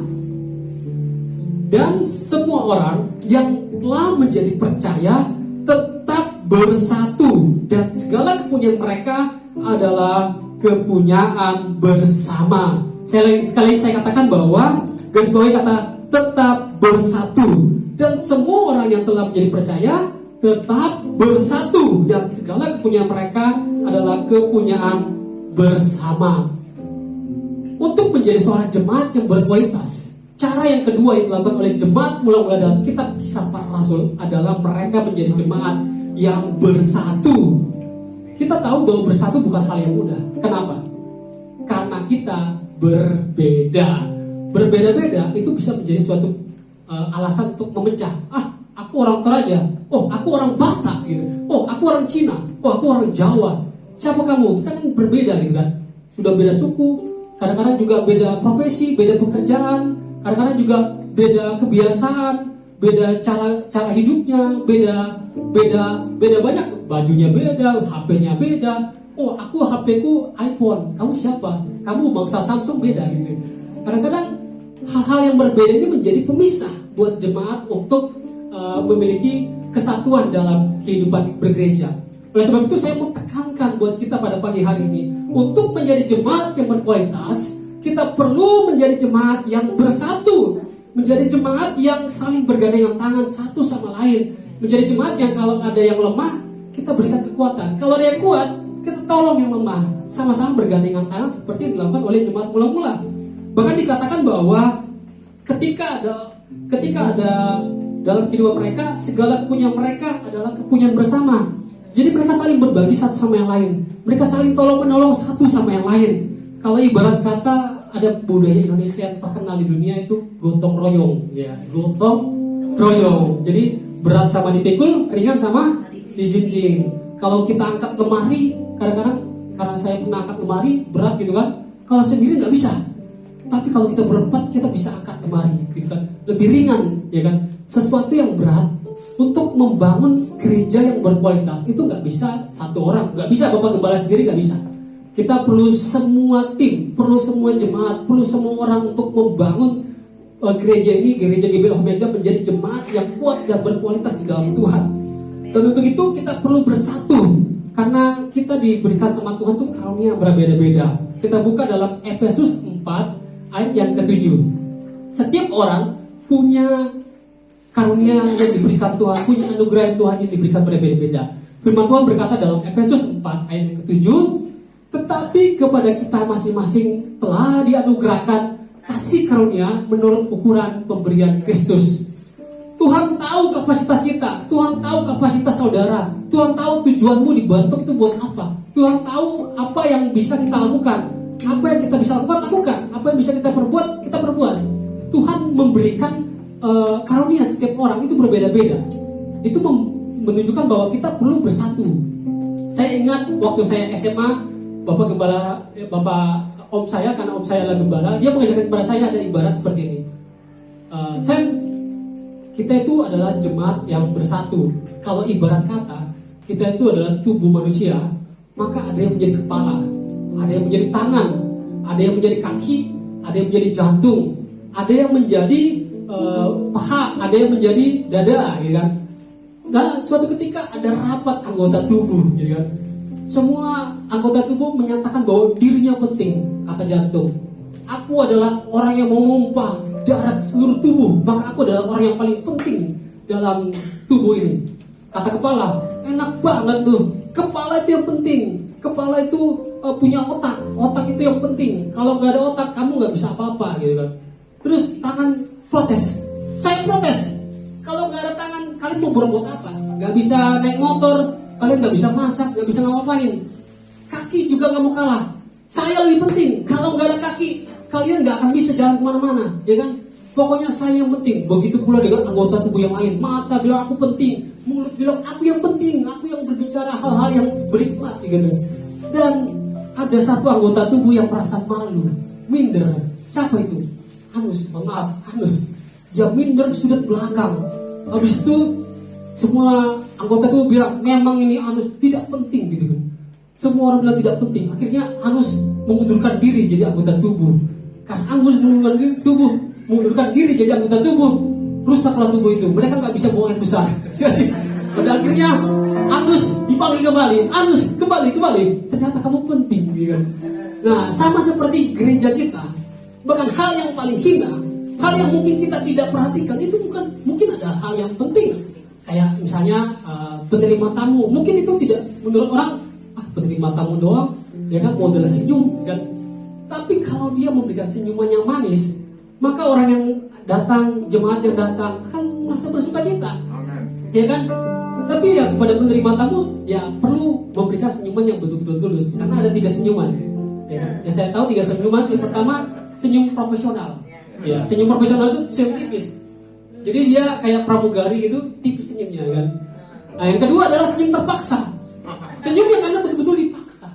Dan semua orang yang telah menjadi percaya tetap bersatu, dan segala kepunyaan mereka adalah kepunyaan bersama. Sekali saya katakan bahwa garis bawahi kata tetap bersatu, dan semua orang yang telah menjadi percaya tetap bersatu, dan segala kepunyaan mereka adalah kepunyaan bersama. Untuk menjadi seorang jemaat yang berkualitas, cara yang kedua yang dilakukan oleh jemaat mula-mula dalam kitab Kisah Para Rasul adalah mereka menjadi jemaat yang bersatu. Kita tahu bahwa bersatu bukan hal yang mudah. Kenapa? Karena kita berbeda. Berbeda-beda itu bisa menjadi suatu alasan untuk memecah. Aku orang Toraja, aku orang Batak gitu. Aku orang Cina, aku orang Jawa. Siapa kamu? Kita kan berbeda gitu kan. Sudah beda suku, kadang-kadang juga beda profesi, beda pekerjaan, kadang-kadang juga beda kebiasaan, beda cara hidupnya, beda banyak, bajunya beda, HP-nya beda. Aku HP-ku iPhone, kamu siapa? Kamu bangsa Samsung, beda gitu. Kadang-kadang hal-hal yang berbeda ini menjadi pemisah buat jemaat untuk memiliki kesatuan dalam kehidupan bergereja. Oleh sebab itu saya mau tekankan buat kita pada pagi hari ini, untuk menjadi jemaat yang berkualitas, kita perlu menjadi jemaat yang bersatu, menjadi jemaat yang saling bergandengan tangan satu sama lain, menjadi jemaat yang kalau ada yang lemah, kita berikan kekuatan. Kalau ada yang kuat, kita tolong yang lemah, sama-sama bergandengan tangan seperti yang dilakukan oleh jemaat mula-mula. Bahkan dikatakan bahwa ketika ada dalam kehidupan mereka, segala kepunyaan mereka adalah kepunyaan bersama. Jadi mereka saling berbagi satu sama yang lain. Mereka saling tolong-menolong satu sama yang lain. Kalau ibarat kata ada budaya Indonesia yang terkenal di dunia itu gotong royong, ya, gotong royong. Jadi berat sama dipikul, ringan sama dijinjing. Kalau kita angkat lemari, kadang-kadang karena saya pernah angkat lemari berat gitu kan. Kalau sendiri nggak bisa. Tapi kalau kita berempat, kita bisa angkat lemari, gitu kan. Lebih ringan, ya kan. Sesuatu yang berat untuk membangun gereja yang berkualitas itu nggak bisa satu orang, nggak bisa Bapak Gembala sendiri, nggak bisa. Kita perlu semua tim, perlu semua jemaat, perlu semua orang untuk membangun gereja ini, gereja GBI Omega menjadi jemaat yang kuat dan berkualitas di dalam Tuhan. Dan untuk itu kita perlu bersatu, karena kita diberikan sama Tuhan tuh karunia berbeda-beda. Kita buka dalam Efesus 4 ayat yang ke-7. Setiap orang punya karunia yang diberikan Tuhan, punya anugerah Tuhan yang diberikan berbeda-beda. Firman Tuhan berkata dalam Efesus 4 ayat yang ke-7, tetapi kepada kita masing-masing telah dianugerahkan kasih karunia menurut ukuran pemberian Kristus. Tuhan tahu kapasitas kita, Tuhan tahu kapasitas saudara, Tuhan tahu tujuanmu dibentuk itu buat apa. Tuhan tahu apa yang bisa kita lakukan, apa yang kita bisa lakukan, apa yang bisa kita perbuat, kita perbuat. Tuhan memberikan karunia setiap orang itu berbeda-beda. Itu menunjukkan bahwa kita perlu bersatu. Saya ingat waktu saya SMA, Bapak om saya, karena om saya adalah gembala, dia mengajarkan kepada saya ada ibarat seperti ini. Kita itu adalah jemaat yang bersatu. Kalau ibarat kata, kita itu adalah tubuh manusia, maka ada yang menjadi kepala, ada yang menjadi tangan, ada yang menjadi kaki, ada yang menjadi jantung, ada yang menjadi paha, ada yang menjadi dada, gitu kan. Nah, suatu ketika ada rapat anggota tubuh, gitu kan. Semua anggota tubuh menyatakan bahwa dirinya penting, kata jantung. Aku adalah orang yang memompa darah ke seluruh tubuh, maka aku adalah orang yang paling penting dalam tubuh ini. Kata kepala, enak banget tuh. Kepala itu yang penting. Kepala itu punya otak. Otak itu yang penting. Kalau nggak ada otak, kamu nggak bisa apa-apa, gitu kan. Terus tangan protes. Saya protes. Kalau nggak ada tangan, kalian mau berbuat apa? Nggak bisa naik motor, kalian nggak bisa masak, nggak bisa ngapain. Kaki juga nggak mau kalah. Saya lebih penting. Kalau nggak ada kaki, kalian nggak akan bisa jalan kemana-mana, ya kan? Pokoknya saya yang penting. Begitu pula dengan anggota tubuh yang lain. Mata bilang aku penting, mulut bilang aku yang penting, aku yang berbicara hal-hal yang berhikmat, gitu. Dan ada satu anggota tubuh yang merasa malu, minder. Siapa itu? Anus, maaf, Anus. Dia minder di sudut belakang. Habis itu semua anggota tubuh bilang memang ini Anus tidak penting, gitu kan? Semua orang bilang tidak penting. Akhirnya Anus mengundurkan diri jadi anggota tubuh. Karena Anus mengundurkan diri jadi anggota tubuh, rusaklah tubuh itu. Mereka nggak bisa buang air besar. Jadi pada akhirnya Anus dipanggil kembali. Anus kembali. Ternyata kamu penting, gitu kan? Nah, sama seperti gereja kita. Bahkan hal yang paling hina, hal yang mungkin kita tidak perhatikan itu mungkin ada hal yang penting. Kayak misalnya penerima tamu, mungkin itu tidak menurut orang penerima tamu doang, dia kan model senyum kan. Tapi kalau dia memberikan senyuman yang manis, maka orang yang datang, jemaat yang datang akan merasa bersuka cita, ya kan? Tapi ya kepada penerima tamu ya perlu memberikan senyuman yang betul-betul tulus, karena ada 3 senyuman. Ya, saya tahu 3 senyuman. Yang pertama senyum profesional. Ya, senyum profesional itu senyum tipis. Jadi dia kayak pramugari gitu, tipis senyumnya kan. Nah, yang kedua adalah senyum terpaksa. Senyumnya karena betul-betul dipaksa.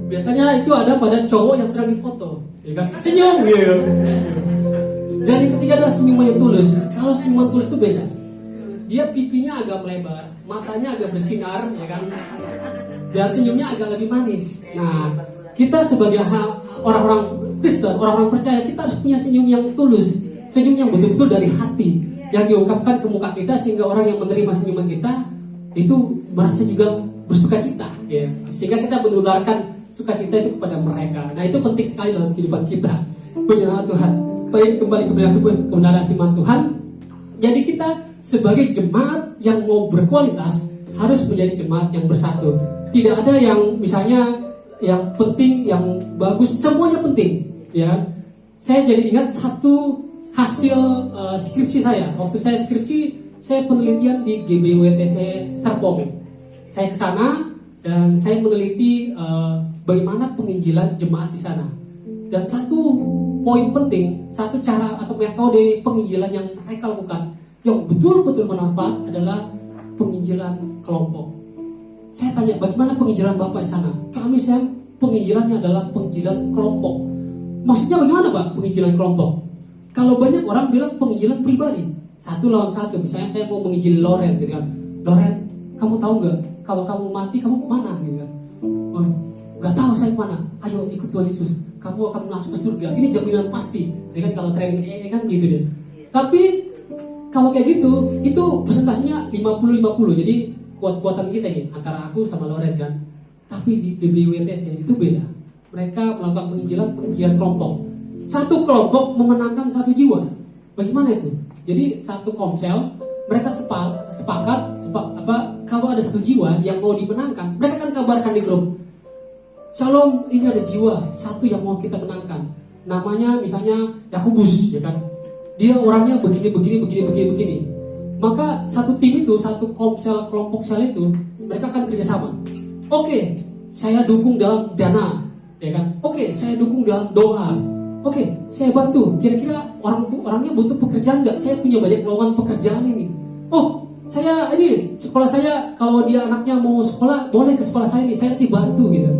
Biasanya itu ada pada cowok yang sedang difoto, ya kan? Senyum gitu. Dan yang ketiga adalah senyuman yang tulus. Kalau senyuman tulus itu beda. Dia pipinya agak melebar, matanya agak bersinar, ya kan? Dan senyumnya agak lebih manis. Nah, kita sebagai orang-orang Kristen, orang-orang percaya, kita harus punya senyum yang tulus, senyum yang betul-betul dari hati, yang diungkapkan ke muka kita sehingga orang yang menerima senyuman kita itu merasa juga bersuka cita, ya. Sehingga kita menularkan sukacita itu kepada mereka. Nah, itu penting sekali dalam kehidupan kita. Puji nama Tuhan. Baik, kembali kebenaran firman Tuhan. Jadi kita sebagai jemaat yang mau berkualitas harus menjadi jemaat yang bersatu. Tidak ada yang misalnya yang penting, yang bagus, semuanya penting, ya. Saya jadi ingat satu hasil skripsi saya. Waktu saya skripsi, saya penelitian di GBWTC Serpong. Saya ke sana dan saya meneliti bagaimana penginjilan jemaat di sana. Dan satu poin penting, satu cara atau metode penginjilan yang mereka lakukan yang betul-betul bermanfaat adalah penginjilan kelompok. Saya tanya, bagaimana penginjilan Bapak di sana? Saya penginjilannya adalah penginjilan kelompok. Maksudnya bagaimana Pak penginjilan kelompok? Kalau banyak orang bilang penginjilan pribadi, 1 lawan 1. Misalnya saya mau menginjili Loren, gitu kan. Loren, kamu tahu nggak? Kalau kamu mati, kamu kemana? Gitu kan. Oh, nggak tahu saya kemana. Ayo ikut Tuhan Yesus. Kamu akan masuk ke surga. Ini jaminan pasti. Jadi kan kalau training kan gitu deh. Tapi kalau kayak gitu, itu persentasenya 50-50. Jadi kuat-kuatan kita ini antara aku sama Loren kan. Tapi di BWTC itu beda. Mereka melakukan penginjilan kelompok. Satu kelompok memenangkan 1 jiwa. Bagaimana itu? Jadi satu komsel, mereka sepakat kalau ada 1 jiwa yang mau dimenangkan, mereka akan kabarkan di grup. Shalom, ini ada jiwa satu yang mau kita menangkan. Namanya misalnya Yakobus, ya kan? Dia orangnya begini. Maka satu tim itu, satu kelompok sel itu, mereka akan kerjasama. Oke, saya dukung dalam dana, ya kan? Oke, saya dukung dalam doa. Oke, saya bantu. Kira-kira orangnya butuh pekerjaan nggak? Saya punya banyak lowongan pekerjaan ini. Oh, saya ini sekolah saya, kalau dia anaknya mau sekolah, boleh ke sekolah saya nih. Saya nanti bantu gitu.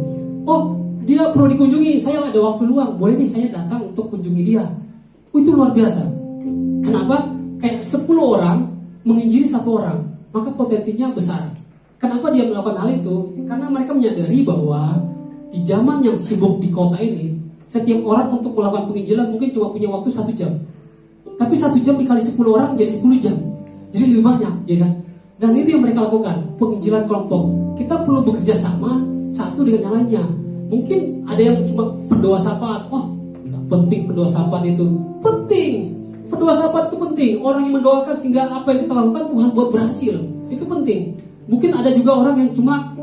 Oh, dia perlu dikunjungi. Saya ada waktu luang, boleh nih saya datang untuk kunjungi dia. Itu luar biasa. Kenapa? Kayak 10 orang menginjili 1 orang, maka potensinya besar. Kenapa dia melakukan hal itu? Karena mereka menyadari bahwa di zaman yang sibuk di kota ini, setiap orang untuk melakukan penginjilan mungkin cuma punya waktu 1 jam. Tapi 1 jam dikali 10 orang jadi 10 jam. Jadi lebih banyak, ya kan? Dan itu yang mereka lakukan, penginjilan kelompok. Kita perlu bekerja sama satu dengan yang lainnya. Mungkin ada yang cuma berdoa syafaat. Oh, gak penting berdoa syafaat itu. Penting. Berdoa syafaat itu penting. Orang yang mendoakan sehingga apa yang kita lakukan Tuhan buat berhasil. Itu penting. Mungkin ada juga orang yang cuma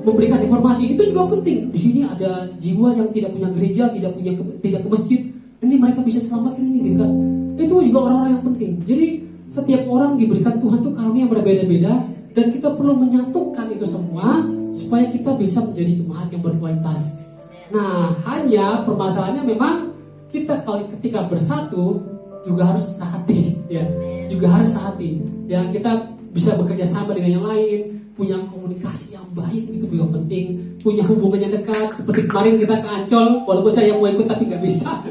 memberikan informasi. Itu juga penting. Di sini ada jiwa yang tidak punya gereja, tidak ke masjid. Ini mereka bisa selamatkan ini, gitu kan? Itu juga orang-orang yang penting. Jadi setiap orang diberikan Tuhan tuh karunia yang berbeda-beda, dan kita perlu menyatukan itu semua supaya kita bisa menjadi jemaat yang berkualitas. Nah, hanya permasalahannya memang kita ketika bersatu juga harus sehati, ya, juga harus sehati. Ya, kita bisa bekerja sama dengan yang lain, punya komunikasi yang baik itu juga penting, punya hubungan yang dekat. Seperti kemarin kita ke Ancol, walaupun saya mau ikut tapi nggak bisa.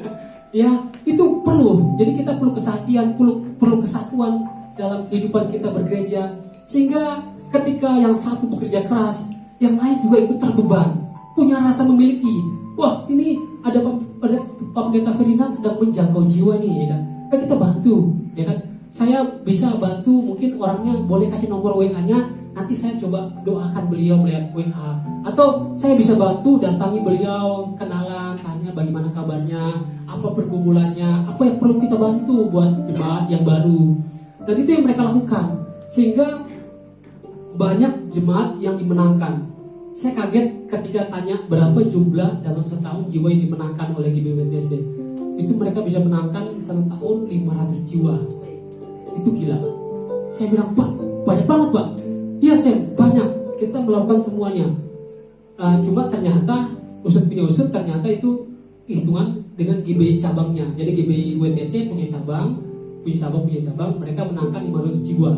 Ya, itu perlu. Jadi kita perlu kesehatian, perlu kesatuan dalam kehidupan kita bergereja, sehingga ketika yang satu bekerja keras, yang lain juga ikut terbeban, punya rasa memiliki. Wah, ini ada Pak Pendeta Ferdinand sedang menjangkau jiwa ini, ya kan? Nah, kita bantu, ya kan? Saya bisa bantu, mungkin orangnya boleh kasih nomor WA-nya, nanti saya coba doakan beliau melihat WA. Atau saya bisa bantu datangi beliau, kenalan, tanya bagaimana kabarnya, apa pergumulannya, apa yang perlu kita bantu buat jemaat yang baru. Dan itu yang mereka lakukan, sehingga banyak jemaat yang dimenangkan. Saya kaget ketika tanya berapa jumlah dalam setahun jiwa yang dimenangkan oleh GBWTC. Itu mereka bisa menangkan 1 tahun 500 jiwa. Itu gila. Saya bilang, Pak, banyak banget, Pak. Iya, Sam, banyak. Kita melakukan semuanya. Cuma ternyata usut ternyata itu hitungan dengan GBI cabangnya. Jadi GBI WTC punya cabang, mereka menangkan 500 jiwa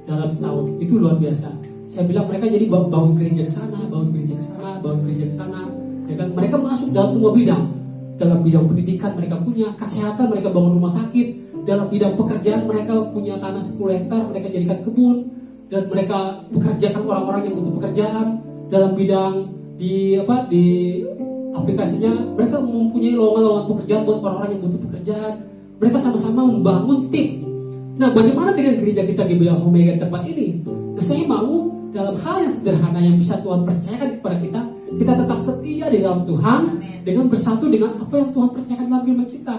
dalam setahun. Itu luar biasa. Saya bilang mereka jadi bangun gereja ke sana, bangun gereja ke sana. Ya kan? Mereka masuk dalam semua bidang. Dalam bidang pendidikan mereka punya, kesehatan mereka bangun rumah sakit, dalam bidang pekerjaan mereka punya tanah 10 hektar, mereka jadikan kebun, dan mereka bekerjakan orang-orang yang butuh pekerjaan. Dalam bidang di aplikasinya mereka mempunyai lowongan pekerjaan buat orang-orang yang butuh pekerjaan. Mereka sama-sama membangun tim. Nah, bagaimana dengan gereja kita GBI Omega tempat ini? Nah, saya mau dalam hal yang sederhana yang bisa Tuhan percayakan kepada kita tetap setia di dalam Tuhan, dengan bersatu dengan apa yang Tuhan percayakan dalam firman kita.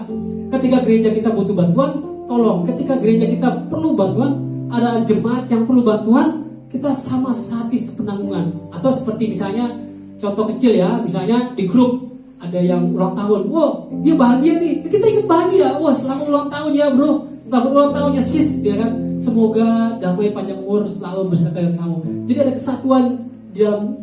Ketika gereja kita butuh bantuan, tolong. Ketika gereja kita perlu bantuan, ada jemaat yang perlu bantuan, kita sama hati sepenanggungan. Atau seperti misalnya contoh kecil ya, misalnya di grup ada yang ulang tahun, wow dia bahagia nih, kita ikut bahagia, wah selamat ulang tahun ya bro, selamat ulang tahun ya sis, ya kan? Semoga damai panjang umur selalu beserta dengan kamu. Jadi ada kesatuan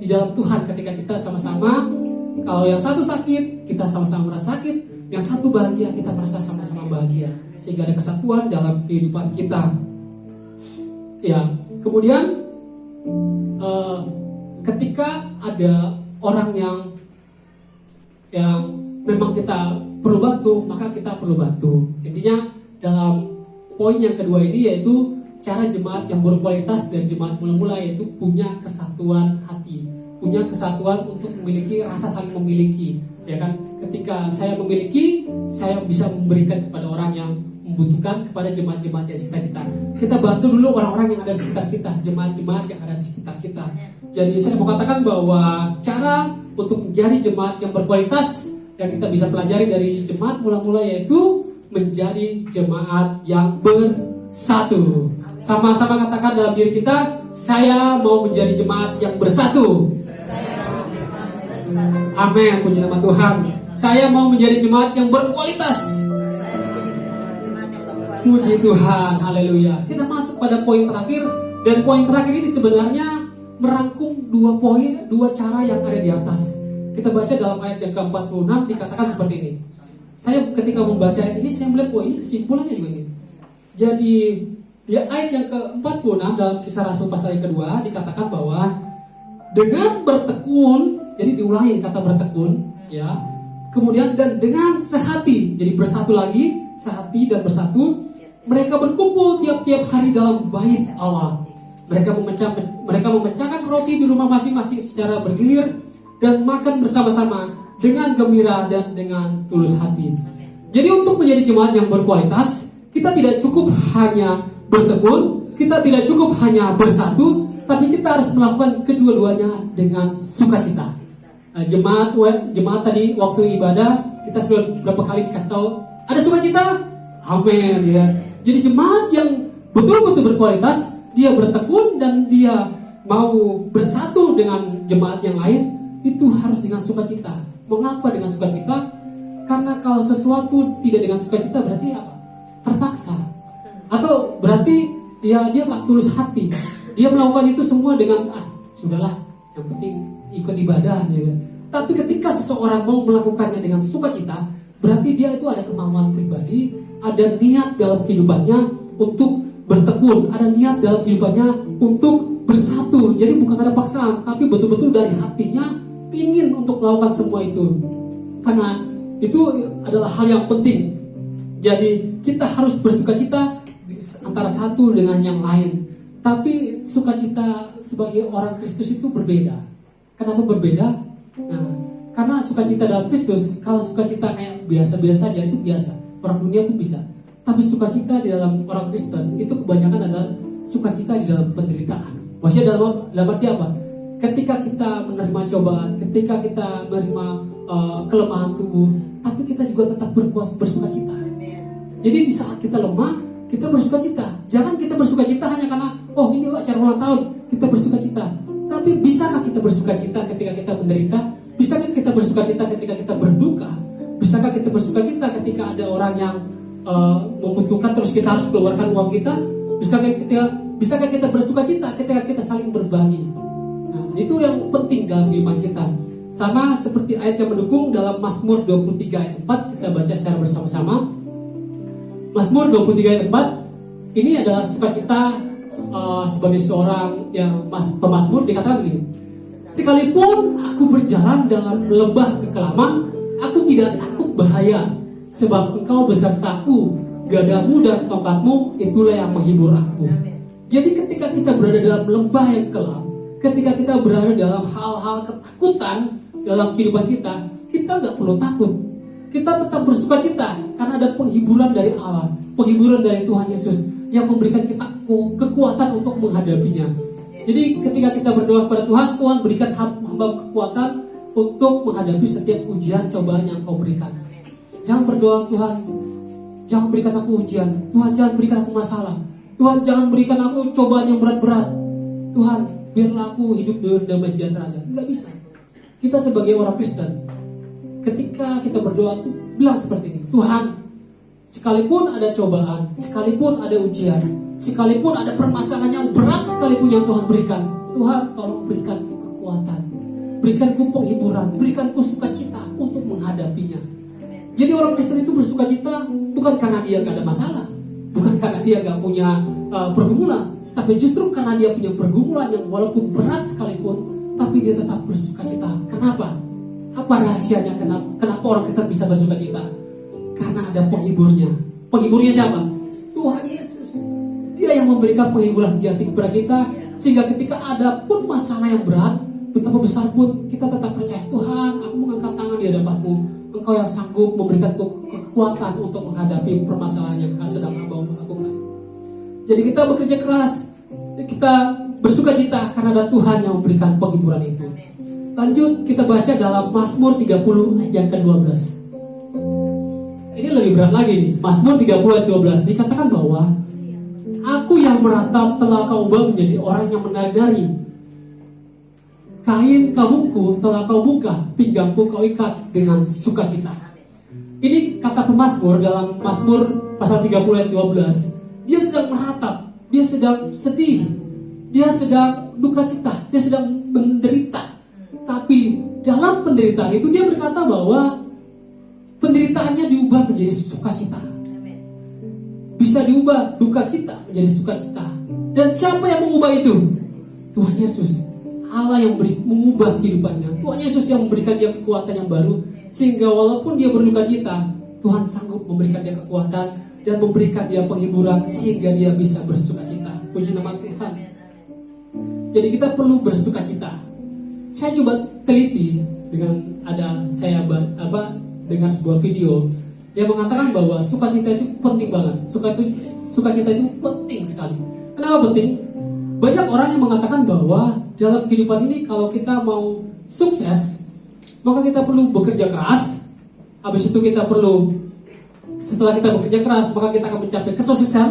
di dalam Tuhan ketika kita sama-sama. Kalau yang satu sakit, kita sama-sama merasa sakit. Yang satu bahagia, kita merasa sama-sama bahagia. Sehingga ada kesatuan dalam kehidupan kita. Ya, kemudian ketika ada orang yang memang kita perlu bantu, maka kita perlu bantu. Intinya dalam poin yang kedua ini yaitu cara jemaat yang berkualitas dari jemaat mula-mula, yaitu punya kesatuan hati, punya kesatuan untuk memiliki rasa saling memiliki, ya kan? Ketika saya memiliki, saya bisa memberikan kepada orang yang membutuhkan, kepada jemaat-jemaat yang sekitar kita. Kita bantu dulu orang-orang yang ada di sekitar kita, jemaat-jemaat yang ada di sekitar kita. Jadi saya mau katakan bahwa cara untuk menjadi jemaat yang berkualitas yang kita bisa pelajari dari jemaat mula-mula yaitu menjadi jemaat yang bersatu. Sama-sama katakan dalam diri kita, saya mau menjadi jemaat yang bersatu. Amin, puji nama Tuhan. Saya mau menjadi jemaat yang berkualitas. Puji Tuhan, haleluya. Kita masuk pada poin terakhir. Dan poin terakhir ini sebenarnya merangkum dua cara yang ada di atas. Kita baca dalam ayat yang ke-46 dikatakan seperti ini. Saya ketika membaca ayat ini, saya melihat, ini kesimpulannya juga ini. Jadi di ayat yang ke-46 dalam Kisah Rasul pasal yang kedua dikatakan bahwa dengan bertekun, jadi diulangi kata bertekun, ya. Kemudian dan dengan sehati, jadi bersatu lagi, sehati dan bersatu, mereka berkumpul tiap-tiap hari dalam bait Allah. Mereka memecahkan roti di rumah masing-masing secara bergilir dan makan bersama-sama dengan gembira dan dengan tulus hati. Jadi untuk menjadi jemaat yang berkualitas, kita tidak cukup hanya bertekun, kita tidak cukup hanya bersatu, tapi kita harus melakukan kedua-duanya dengan sukacita. Nah, jemaat tadi waktu ibadah kita sudah berapa kali dikasih tahu ada sukacita, amin ya. Jadi jemaat yang betul-betul berkualitas, dia bertekun dan dia mau bersatu dengan jemaat yang lain, itu harus dengan sukacita. Mengapa dengan sukacita? Karena kalau sesuatu tidak dengan sukacita berarti apa? Terpaksa. Atau berarti dia nggak tulus hati. Dia melakukan itu semua dengan sudahlah, yang penting ikut ibadah ya. Tapi ketika seseorang mau melakukannya dengan sukacita, berarti dia itu ada kemauan pribadi, ada niat dalam kehidupannya untuk bertekun, ada niat dalam kehidupannya untuk bersatu. Jadi bukan ada paksaan, tapi betul-betul dari hatinya ingin untuk melakukan semua itu. Karena itu adalah hal yang penting. Jadi kita harus bersukacita antara satu dengan yang lain. Tapi sukacita sebagai orang Kristus itu berbeda. Kenapa berbeda? Nah, karena sukacita dalam Kristus, kalau sukacita kayak biasa-biasa aja itu biasa. Orang dunia pun bisa. Tapi sukacita di dalam orang Kristen itu kebanyakan adalah sukacita di dalam penderitaan. Maksudnya dalam arti apa? Ketika kita menerima cobaan, ketika kita menerima kelemahan tubuh, tapi kita juga tetap bersukacita. Jadi di saat kita lemah, kita bersukacita. Jangan kita bersukacita hanya karena ini acara ulang tahun, kita bersukacita. Tapi bisakah kita bersukacita ketika kita menderita? Bisakah kita bersukacita ketika kita berduka? Bisakah kita bersukacita ketika ada orang yang membutuhkan terus kita harus keluarkan uang kita? Bisakah kita bersukacita ketika kita saling berbagi? Nah, itu yang penting dalam kehidupan kita. Sama seperti ayat yang mendukung dalam Mazmur 23 ayat 4, kita baca secara bersama-sama. Mazmur 23 ayat 4 ini adalah sukacita sebagai seorang yang pemazmur. Dikatakan begini: sekalipun aku berjalan dalam lembah kekelaman, aku tidak takut bahaya, sebab engkau besertaku, gadamu dan tongkatmu itulah yang menghibur aku. Jadi ketika kita berada dalam lembah yang kelam, ketika kita berada dalam hal-hal ketakutan dalam kehidupan kita, kita nggak perlu takut. Kita tetap bersukacita karena ada penghiburan dari Allah, penghiburan dari Tuhan Yesus yang memberikan kita kekuatan untuk menghadapinya. Jadi ketika kita berdoa kepada Tuhan, Tuhan berikan hamba kekuatan untuk menghadapi setiap ujian cobaan yang Kau berikan. Jangan berdoa, Tuhan jangan berikan aku ujian, Tuhan jangan berikan aku masalah, Tuhan jangan berikan aku cobaan yang berat-berat, Tuhan biarlah aku hidup dengan damai sejahtera aja. Enggak bisa. Kita sebagai orang Kristen, ketika kita berdoa tuh bilang seperti ini: Tuhan, sekalipun ada cobaan, sekalipun ada ujian, sekalipun ada permasalahan yang berat sekalipun yang Tuhan berikan, Tuhan tolong berikanku kekuatan, berikanku penghiburan, berikanku sukacita untuk menghadapinya. Jadi orang Kristen itu bersukacita bukan karena dia gak ada masalah, bukan karena dia gak punya pergumulan, tapi justru karena dia punya pergumulan yang walaupun berat sekalipun, tapi dia tetap bersukacita. Kenapa? Apa rahasianya? Kenapa orang Kristen bisa bersukacita? Karena ada penghiburnya. Penghiburnya siapa? Tuhan Yesus. Dia yang memberikan penghiburan sejati kepada kita, sehingga ketika ada pun masalah yang berat, betapa besar pun, kita tetap percaya, Tuhan, aku mengangkat tangan di hadapan-Mu. Engkau yang sanggup memberikan kekuatan untuk menghadapi permasalahan yang sedang Hamba lakukan. Jadi kita bekerja keras, kita bersukacita karena ada Tuhan yang memberikan penghiburan itu. Lanjut kita baca dalam Mazmur 30 ayat yang ke-12. Ini lebih berat lagi nih. Mazmur 30 ayat 12 dikatakan bahwa aku yang meratap telah Kau ubah menjadi orang yang menari-nari. kain kabungku telah kau buka, pinggangku kau ikat dengan sukacita. Ini kata pemazmur dalam Mazmur pasal 30 ayat 12. Dia sedang meratap, dia sedang sedih, dia sedang duka cita, dia sedang menderita. Tapi dalam penderitaan itu dia berkata bahwa penderitaannya diubah menjadi sukacita. Bisa diubah duka cita menjadi sukacita. Dan siapa yang mengubah itu? Tuhan Yesus. Allah yang mengubah kehidupannya. Tuhan Yesus yang memberikan dia kekuatan yang baru, sehingga walaupun dia berduka cita, Tuhan sanggup memberikan dia kekuatan dan memberikan dia penghiburan sehingga dia bisa bersuka cita. Puji nama Tuhan. Jadi kita perlu bersuka cita. Saya coba teliti dengan dengan sebuah video yang mengatakan bahwa sukacita itu penting banget. Sukacita itu penting sekali. Kenapa penting? Banyak orang yang mengatakan bahwa dalam kehidupan ini kalau kita mau sukses, maka kita perlu bekerja keras. Habis itu kita perlu, setelah kita bekerja keras, maka kita akan mencapai kesuksesan.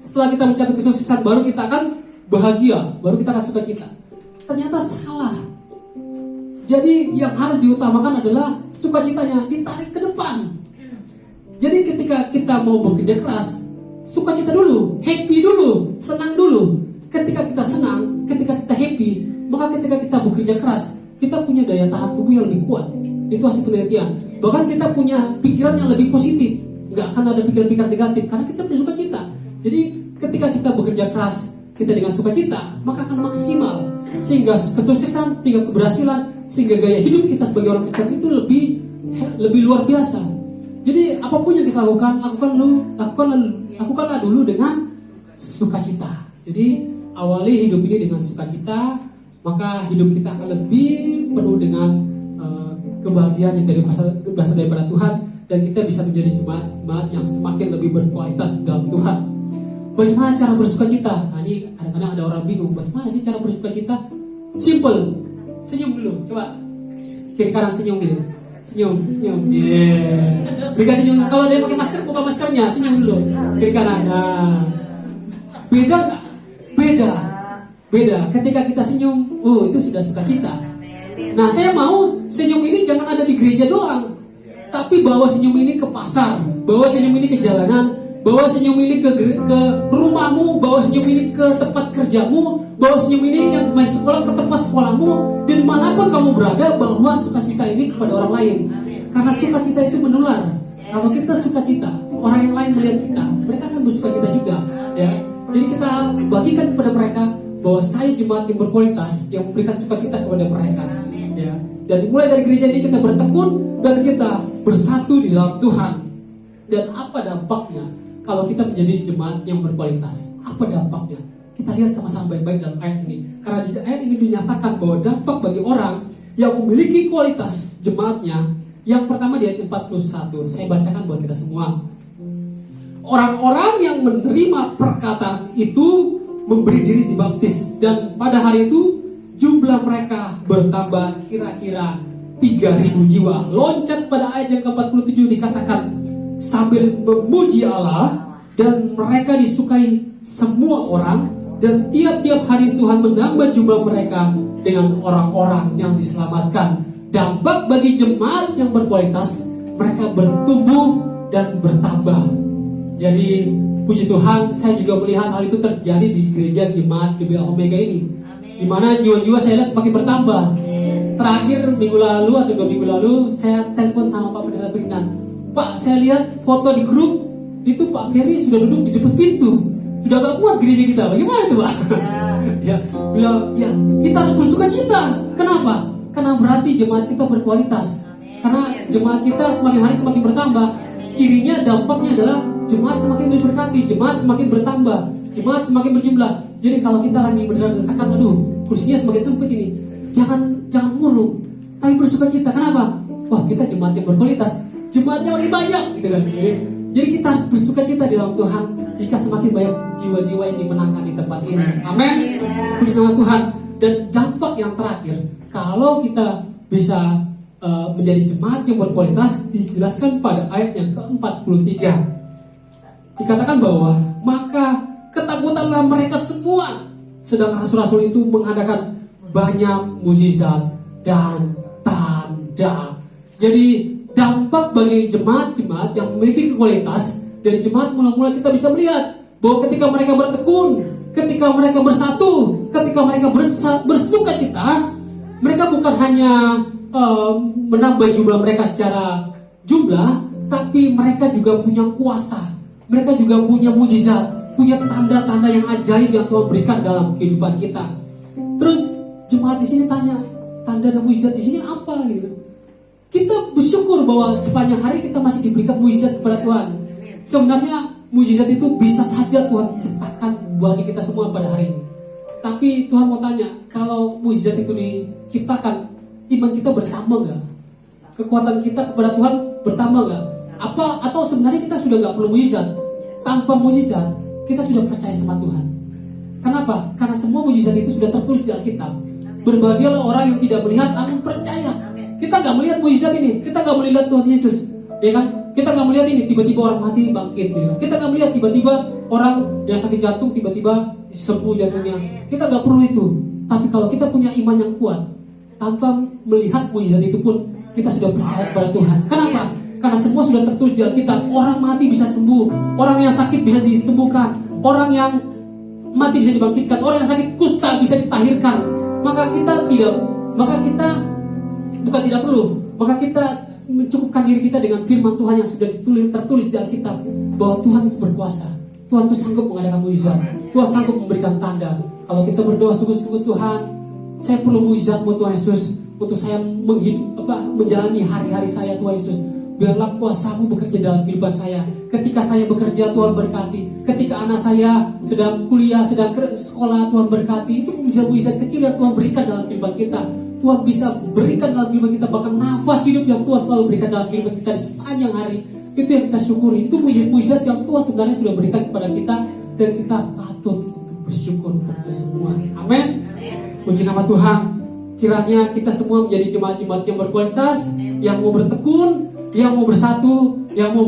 Setelah kita mencapai kesuksesan, baru kita akan bahagia, baru kita akan sukacita. Ternyata salah. Jadi yang harus diutamakan adalah sukacitanya ditarik ke depan. Jadi ketika kita mau bekerja keras, sukacita dulu, happy dulu, senang dulu. Ketika kita senang, ketika kita happy, maka ketika kita bekerja keras, kita punya daya tahan tubuh yang lebih kuat. Itu hasil penelitian. Bahkan kita punya pikiran yang lebih positif. Nggak akan ada pikiran-pikiran negatif karena kita punya sukacita. Jadi ketika kita bekerja keras, kita dengan sukacita, maka akan maksimal. Sehingga kesuksesan, sehingga keberhasilan, sehingga gaya hidup kita sebagai orang Kristen itu lebih luar biasa. Jadi apapun yang kita lakukan, lakukanlah dulu dengan sukacita. Jadi awali hidup ini dengan sukacita, maka hidup kita akan lebih penuh dengan kebahagiaan yang berasal daripada Tuhan, dan kita bisa menjadi jemaat yang semakin lebih berkualitas dalam Tuhan. Bagaimana cara bersukacita? Nah, ini kadang-kadang ada orang bingung, bagaimana sih cara bersukacita? Simple, senyum dulu, coba kiri kanan senyum dulu, senyum, yeah. Berikan senyum. Kalau dia pakai masker, buka maskernya, senyum dulu, kiri kanan. Nah, beda nggak? Beda. Ketika kita senyum, itu sudah sukacita. Nah, saya mau senyum ini jangan ada di gereja doang, tapi bawa senyum ini ke pasar, bawa senyum ini ke jalanan, bawa senyum ini ke rumahmu, bawa senyum ini ke tempat kerjamu, bawa senyum ini yang main sekolah ke tempat sekolahmu, dan manapun kamu berada, bawa sukacita ini kepada orang lain. Karena sukacita itu menular. Kalau kita sukacita, orang yang lain melihat kita, mereka akan bersukacita juga, ya. Jadi kita bagikan kepada mereka bahwa saya jemaat yang berkualitas yang memberikan sukacita kepada mereka, ya. Dan dimulai dari gereja ini kita bertekun dan kita bersatu di dalam Tuhan. Dan apa dampaknya kalau kita menjadi jemaat yang berkualitas? Apa dampaknya? Kita lihat sama-sama baik-baik dalam ayat ini. Karena di ayat ini dinyatakan bahwa dampak bagi orang yang memiliki kualitas jemaatnya. Yang pertama di ayat 41, saya bacakan buat kita semua. Orang-orang yang menerima perkataan itu memberi diri dibaptis, dan pada hari itu jumlah mereka bertambah kira-kira 3.000 jiwa. Loncat pada ayat yang ke-47 dikatakan sambil memuji Allah, dan mereka disukai semua orang, dan tiap-tiap hari Tuhan menambah jumlah mereka dengan orang-orang yang diselamatkan. Dampak bagi jemaat yang berkualitas, mereka bertumbuh dan bertambah. Jadi puji Tuhan, saya juga melihat hal itu terjadi di gereja jemaat GBA Omega ini, di mana jiwa-jiwa saya lihat semakin bertambah. Terakhir minggu lalu atau 2 minggu lalu, saya telepon sama Pak Pendeta Ferdinand. Pak, saya lihat foto di grup itu Pak Ferry sudah duduk di depan pintu, sudah gak kuat gereja kita. Bagaimana itu Pak? Ya, bilang ya kita harus bersuka cita. Kenapa? Karena berarti jemaat kita berkualitas. Karena jemaat kita semakin hari semakin bertambah. Cirinya, dampaknya adalah jemaat semakin diberkati, jemaat semakin bertambah, jemaat semakin berjumlah. Jadi kalau kita lagi berdesak-desakan, aduh kursinya semakin sempit ini, jangan murung, tapi bersuka cita. Kenapa? Wah, kita jemaat yang berkualitas, jemaatnya makin banyak, gitu kan? Jadi kita harus bersuka cita di dalam Tuhan jika semakin banyak jiwa-jiwa yang dimenangkan di tempat ini. Amin. Puji nama Tuhan. Dan dampak yang terakhir, kalau kita bisa menjadi jemaat yang berkualitas, dijelaskan pada ayat yang ke-43. Dikatakan bahwa maka ketakutanlah mereka semua. Sedang rasul-rasul itu mengadakan banyak mujizat dan tanda. Jadi dampak bagi jemaat-jemaat yang memiliki kualitas, dari jemaat mula-mula kita bisa melihat bahwa ketika mereka bertekun, ketika mereka bersatu, ketika mereka bersuka cita, mereka bukan hanya menambah jumlah mereka secara jumlah, tapi mereka juga punya kuasa, mereka juga punya mujizat, punya tanda-tanda yang ajaib yang Tuhan berikan dalam kehidupan kita. Terus jemaat di sini tanya, tanda dan mujizat di sini apa gitu? Kita bersyukur bahwa sepanjang hari kita masih diberikan mujizat kepada Tuhan. Sebenarnya mujizat itu bisa saja Tuhan ciptakan bagi kita semua pada hari ini. Tapi Tuhan mau tanya, kalau mujizat itu diciptakan, iman kita bertambah nggak? Kekuatan kita kepada Tuhan bertambah nggak? Atau sebenarnya kita sudah nggak perlu mujizat? Tanpa mujizat, kita sudah percaya sama Tuhan. Kenapa? Karena semua mujizat itu sudah tertulis di Alkitab. Berbahagialah orang yang tidak melihat namun percaya. Kita nggak melihat mujizat ini, kita nggak melihat Tuhan Yesus, ya kan? Kita nggak melihat ini tiba-tiba orang mati bangkit, gitu. Kita nggak melihat tiba-tiba orang yang sakit jantung tiba-tiba sembuh jantungnya. Kita nggak perlu itu. Tapi kalau kita punya iman yang kuat, tanpa melihat mujizat itu pun kita sudah percaya kepada Tuhan. Kenapa? Karena semua sudah tertulis di Alkitab. Orang mati bisa sembuh, orang yang sakit bisa disembuhkan, orang yang mati bisa dibangkitkan, orang yang sakit kusta bisa ditahirkan. Maka kita mencukupkan diri kita dengan firman Tuhan yang sudah tertulis di Alkitab, bahwa Tuhan itu berkuasa, Tuhan itu sanggup mengadakan mujizat, Tuhan sanggup memberikan tanda. Kalau kita berdoa sungguh-sungguh, Tuhan, saya perlu mujizat-Mu Tuhan Yesus, untuk saya menjalani hari-hari saya Tuhan Yesus. Biarlah kuasa-Mu bekerja dalam kehidupan saya. Ketika saya bekerja, Tuhan berkati. Ketika anak saya sedang kuliah, sedang sekolah, Tuhan berkati. Itu mujizat-mujizat kecil yang Tuhan berikan dalam kehidupan kita. Tuhan bisa berikan dalam kehidupan kita, bahkan nafas hidup yang Tuhan selalu berikan dalam kehidupan kita di sepanjang hari. Itu yang kita syukuri. Itu mujizat-mujizat yang Tuhan sebenarnya sudah berikan kepada kita, dan kita patut untuk bersyukur untuk itu semua. Amin. Puji nama Tuhan. Kiranya kita semua menjadi jemaat-jemaat yang berkualitas, yang mau bertekun, yang mau bersatu, yang mau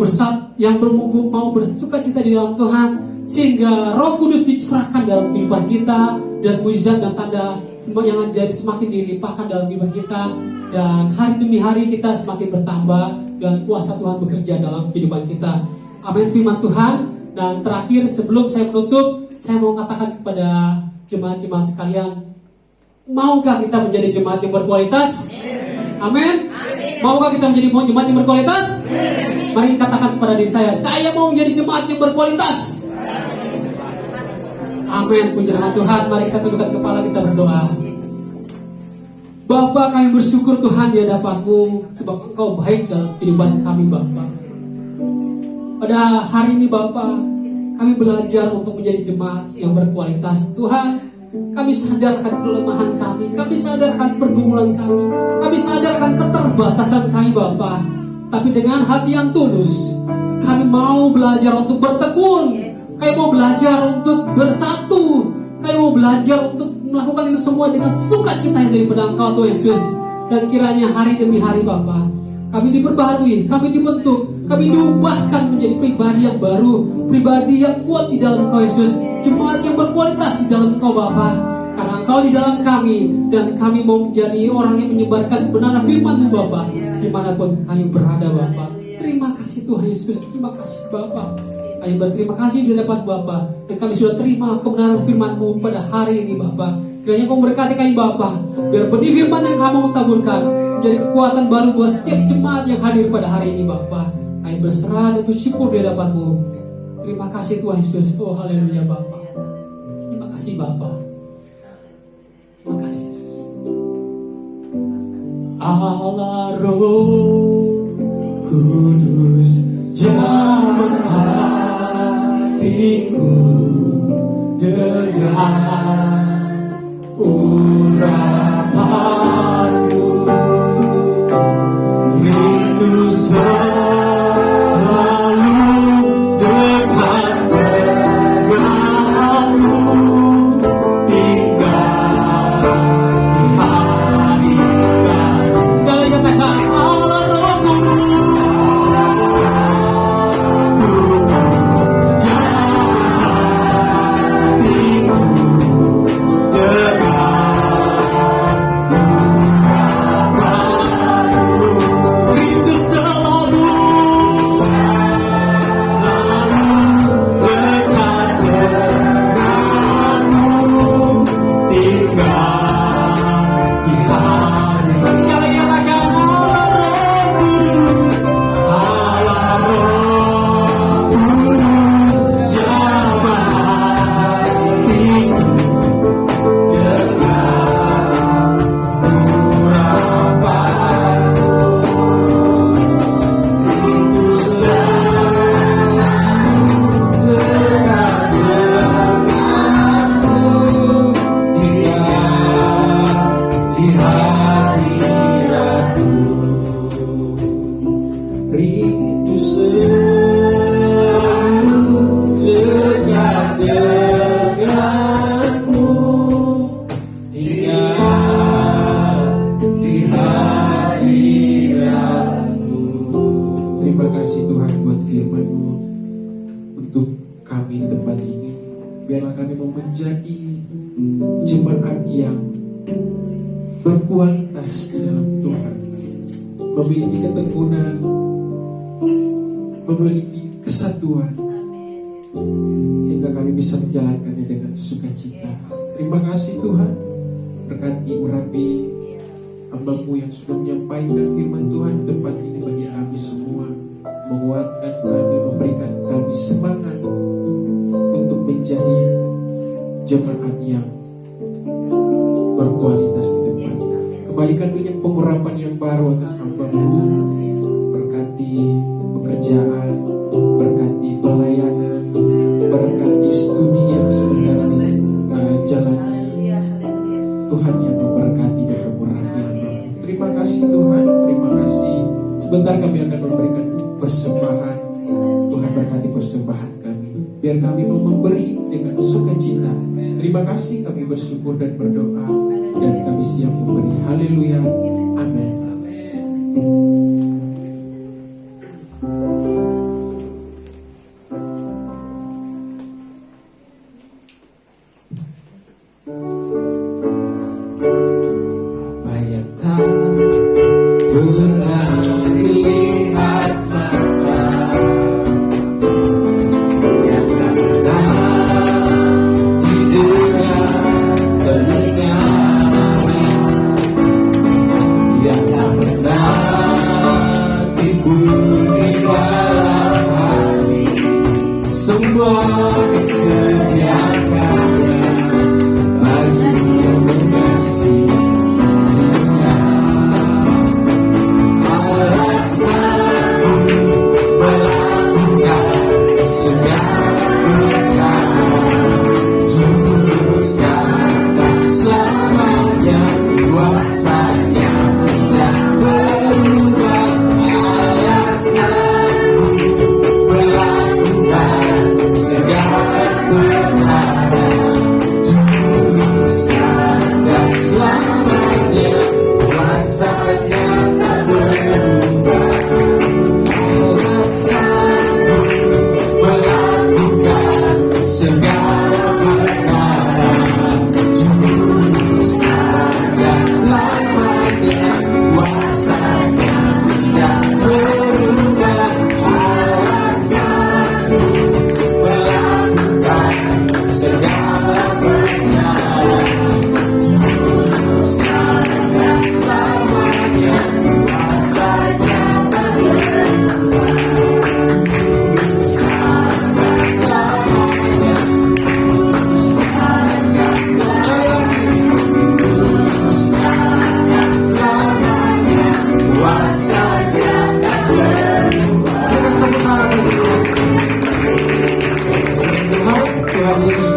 bersuka cita di dalam Tuhan, sehingga Roh Kudus dicurahkan dalam kehidupan kita, dan mujizat dan tanda semua yang ajaib semakin dilimpahkan dalam kehidupan kita, dan hari demi hari kita semakin bertambah, dan kuasa Tuhan bekerja dalam kehidupan kita. Amin, firman Tuhan. Dan terakhir, sebelum saya menutup, saya mau katakan kepada jemaat-jemaat sekalian, maukah kita menjadi jemaat yang berkualitas? Amin. Maukah kita menjadi jemaat yang berkualitas? Mari katakan kepada diri saya mau menjadi jemaat yang berkualitas. Amin. Puji nama Tuhan. Mari kita tundukkan kepala, kita berdoa. Bapa, kami bersyukur Tuhan di hadapan-Mu, sebab Engkau baik dalam kehidupan kami, Bapa. Pada hari ini, Bapa, kami belajar untuk menjadi jemaat yang berkualitas. Tuhan, kami sadarkan kelemahan kami sadarkan pergumulan kami sadarkan keterbatasan kami, Bapa. Tapi dengan hati yang tulus, kami mau belajar untuk bertekun, kami mau belajar untuk bersatu, kami mau belajar untuk melakukan itu semua dengan sukacita yang daripada Engkau, Tuhan Yesus. Dan kiranya hari demi hari, Bapa, kami diperbaharui, kami dibentuk, kami diubahkan menjadi pribadi yang baru, pribadi yang kuat di dalam Engkau, Yesus. Jemaat yang berkualitas di dalam Engkau, Bapa. Karena Engkau di dalam kami, dan kami mau menjadi orang yang menyebarkan kebenaran firman-Mu, Bapa, dimanapun kami berada, Bapa. Terima kasih Tuhan Yesus, terima kasih Bapa. Kami berterima kasih di hadapan Bapa, dan kami sudah terima kebenaran firman-Mu pada hari ini, Bapa. Kiranya Kau berkati kami, Bapa, biar benih firman yang Kamu taburkan menjadi kekuatan baru buat setiap jemaat yang hadir pada hari ini, Bapa. Kami berserah dan bersyukur di hadapan-Mu. Terima kasih Tuhan Yesus. Oh haleluya, Bapa. Terima kasih, Bapa. Terima kasih, Yesus. Allah Roh Kudus, jamah hatiku dengan urapanmu, rindu yang berkualitas di dalam Tuhan, memiliki ketekunan, memiliki kesatuan, sehingga kami bisa menjalankannya dengan sukacita. Terima kasih Tuhan, berkati urapi hamba-Mu yang sudah menyampaikan firman Tuhan di tempat ini bagi kami semua, menguatkan kami, memberikan kami semangat untuk menjadi jemaat yang berkualitas di tempat. Kembalikan minyak pengurapan yang baru atas hamba-Mu, berkati pekerjaan, berkati pelayanan, berkati studi yang sebentar jalani. Tuhan yang memberkati dan mengurangi hamba-Mu. Terima kasih Tuhan, terima kasih. Sebentar kami akan memberikan persembahan. Tuhan berkati persembahan kami, biar kami mau memberi dengan sukacita. Terima kasih, kami bersyukur dan berdoa, dan kami siap memberi. Haleluya, amin. Apa yang tak pernah dilihat mata, yang tak pernah didengar telinga, yang tak pernah timbul di dalam hati, semua disediakannya bagi yang mengasihi.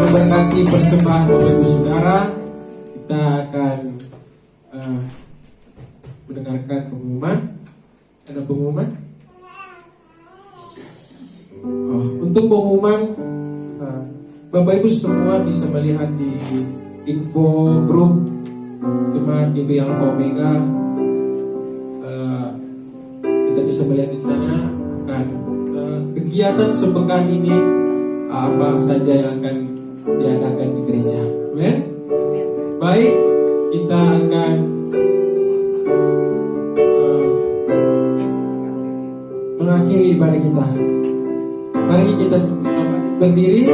Memberkati persembahan Bapak Ibu Saudara. Kita akan mendengarkan pengumuman. Ada pengumuman? Untuk pengumuman, Bapak Ibu semua bisa melihat di info grup Jemaat GBI Alpha Omega. Kita bisa melihat di sana akan kegiatan sepekan ini, apa saja yang akan diadakan di gereja. Amen. Baik, kita akan mengakhiri ibadah kita. Mari kita berdiri.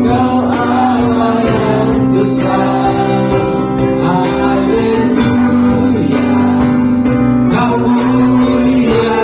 Kau Allah yang besar. Haleluya. Kau mulia.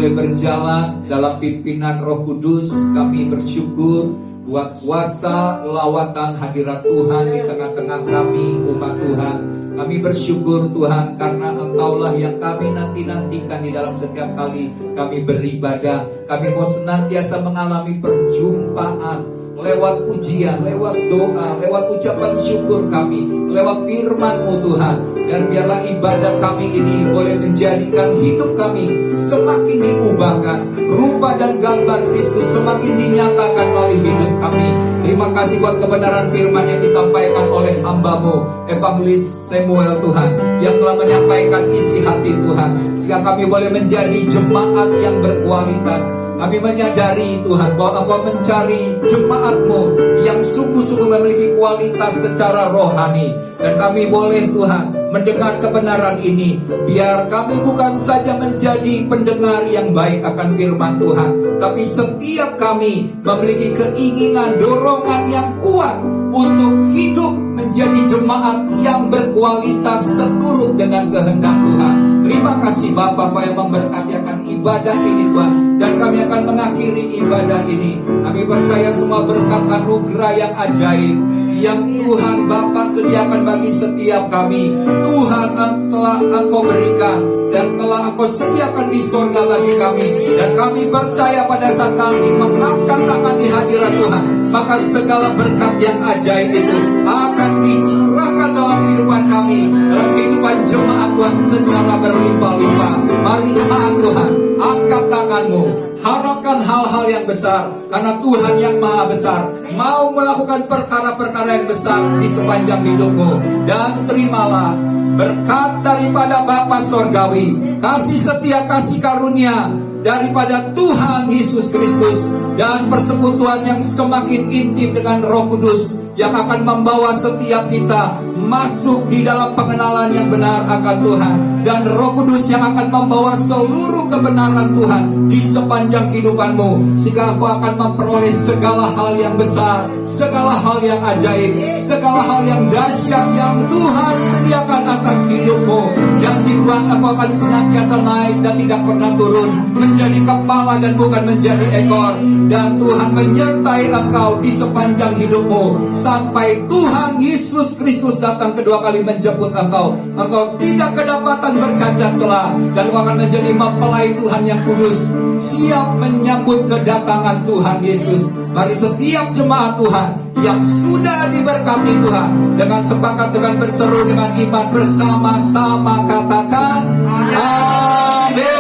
boleh berjalan dalam pimpinan Roh Kudus. Kami bersyukur buat kuasa lawatan hadirat Tuhan di tengah-tengah kami, umat Tuhan. Kami bersyukur Tuhan karena Engkaulah yang kami nanti-nantikan di dalam setiap kali kami beribadah. Kami mau senantiasa mengalami perjumpaan lewat pujian, lewat doa, lewat ucapan syukur kami, lewat firman-Mu Tuhan. Dan biarlah ibadah kami ini boleh menjadikan hidup kami semakin diubahkan, rupa dan gambar Kristus semakin dinyatakan melalui hidup kami. Terima kasih buat kebenaran firman yang disampaikan oleh hamba-Mu Evangelis Samuel Tuhan, yang telah menyampaikan isi hati Tuhan, sehingga kami boleh menjadi jemaat yang berkualitas. Kami menyadari Tuhan bahwa Engkau mencari jemaat-Mu yang sungguh-sungguh memiliki kualitas secara rohani. Dan kami boleh Tuhan mendengar kebenaran ini, biar kami bukan saja menjadi pendengar yang baik akan firman Tuhan, tapi setiap kami memiliki keinginan, dorongan yang kuat untuk hidup menjadi jemaat yang berkualitas seturut dengan kehendak Tuhan. Terima kasih Bapak yang memberkati akan ibadah ini Tuhan. Dan kami akan mengakhiri ibadah ini. Kami percaya semua berkat anugerah yang ajaib yang Tuhan Bapa sediakan bagi setiap kami, Tuhan telah Engkau berikan dan telah Engkau sediakan di surga bagi kami. Dan kami percaya pada saat kami mengangkat tangan di hadirat Tuhan, maka segala berkat yang ajaib itu akan dicurahkan dalam kehidupan kami, dalam kehidupan jemaat Tuhan secara berlimpah-limpah. Mari jemaat Tuhan, angkat tanganmu, harapkan hal-hal yang besar, karena Tuhan yang maha besar mau melakukan perkara-perkara yang besar di sepanjang hidupmu. Dan terimalah berkat daripada Bapa Sorgawi, kasih setia, kasih karunia daripada Tuhan Yesus Kristus, dan persekutuan yang semakin intim dengan Roh Kudus yang akan membawa setiap kita masuk di dalam pengenalan yang benar akan Tuhan, dan Roh Kudus yang akan membawa seluruh kebenaran Tuhan di sepanjang kehidupanmu, sehingga engkau akan memperoleh segala hal yang besar, segala hal yang ajaib, segala hal yang dahsyat yang Tuhan sediakan atas hidupmu. Janji Tuhan, engkau akan senantiasa naik dan tidak pernah turun, menjadi kepala dan bukan menjadi ekor. Dan Tuhan menyertai engkau di sepanjang hidupmu sampai Tuhan Yesus Kristus datang kedua kali menjemput engkau. Engkau tidak kedapatan bercacat celah, dan engkau akan menjadi mempelai Tuhan yang kudus, siap menyambut kedatangan Tuhan Yesus. Mari setiap jemaat Tuhan yang sudah diberkati Tuhan, dengan sepakat, dengan berseru, dengan iman bersama-sama katakan amin.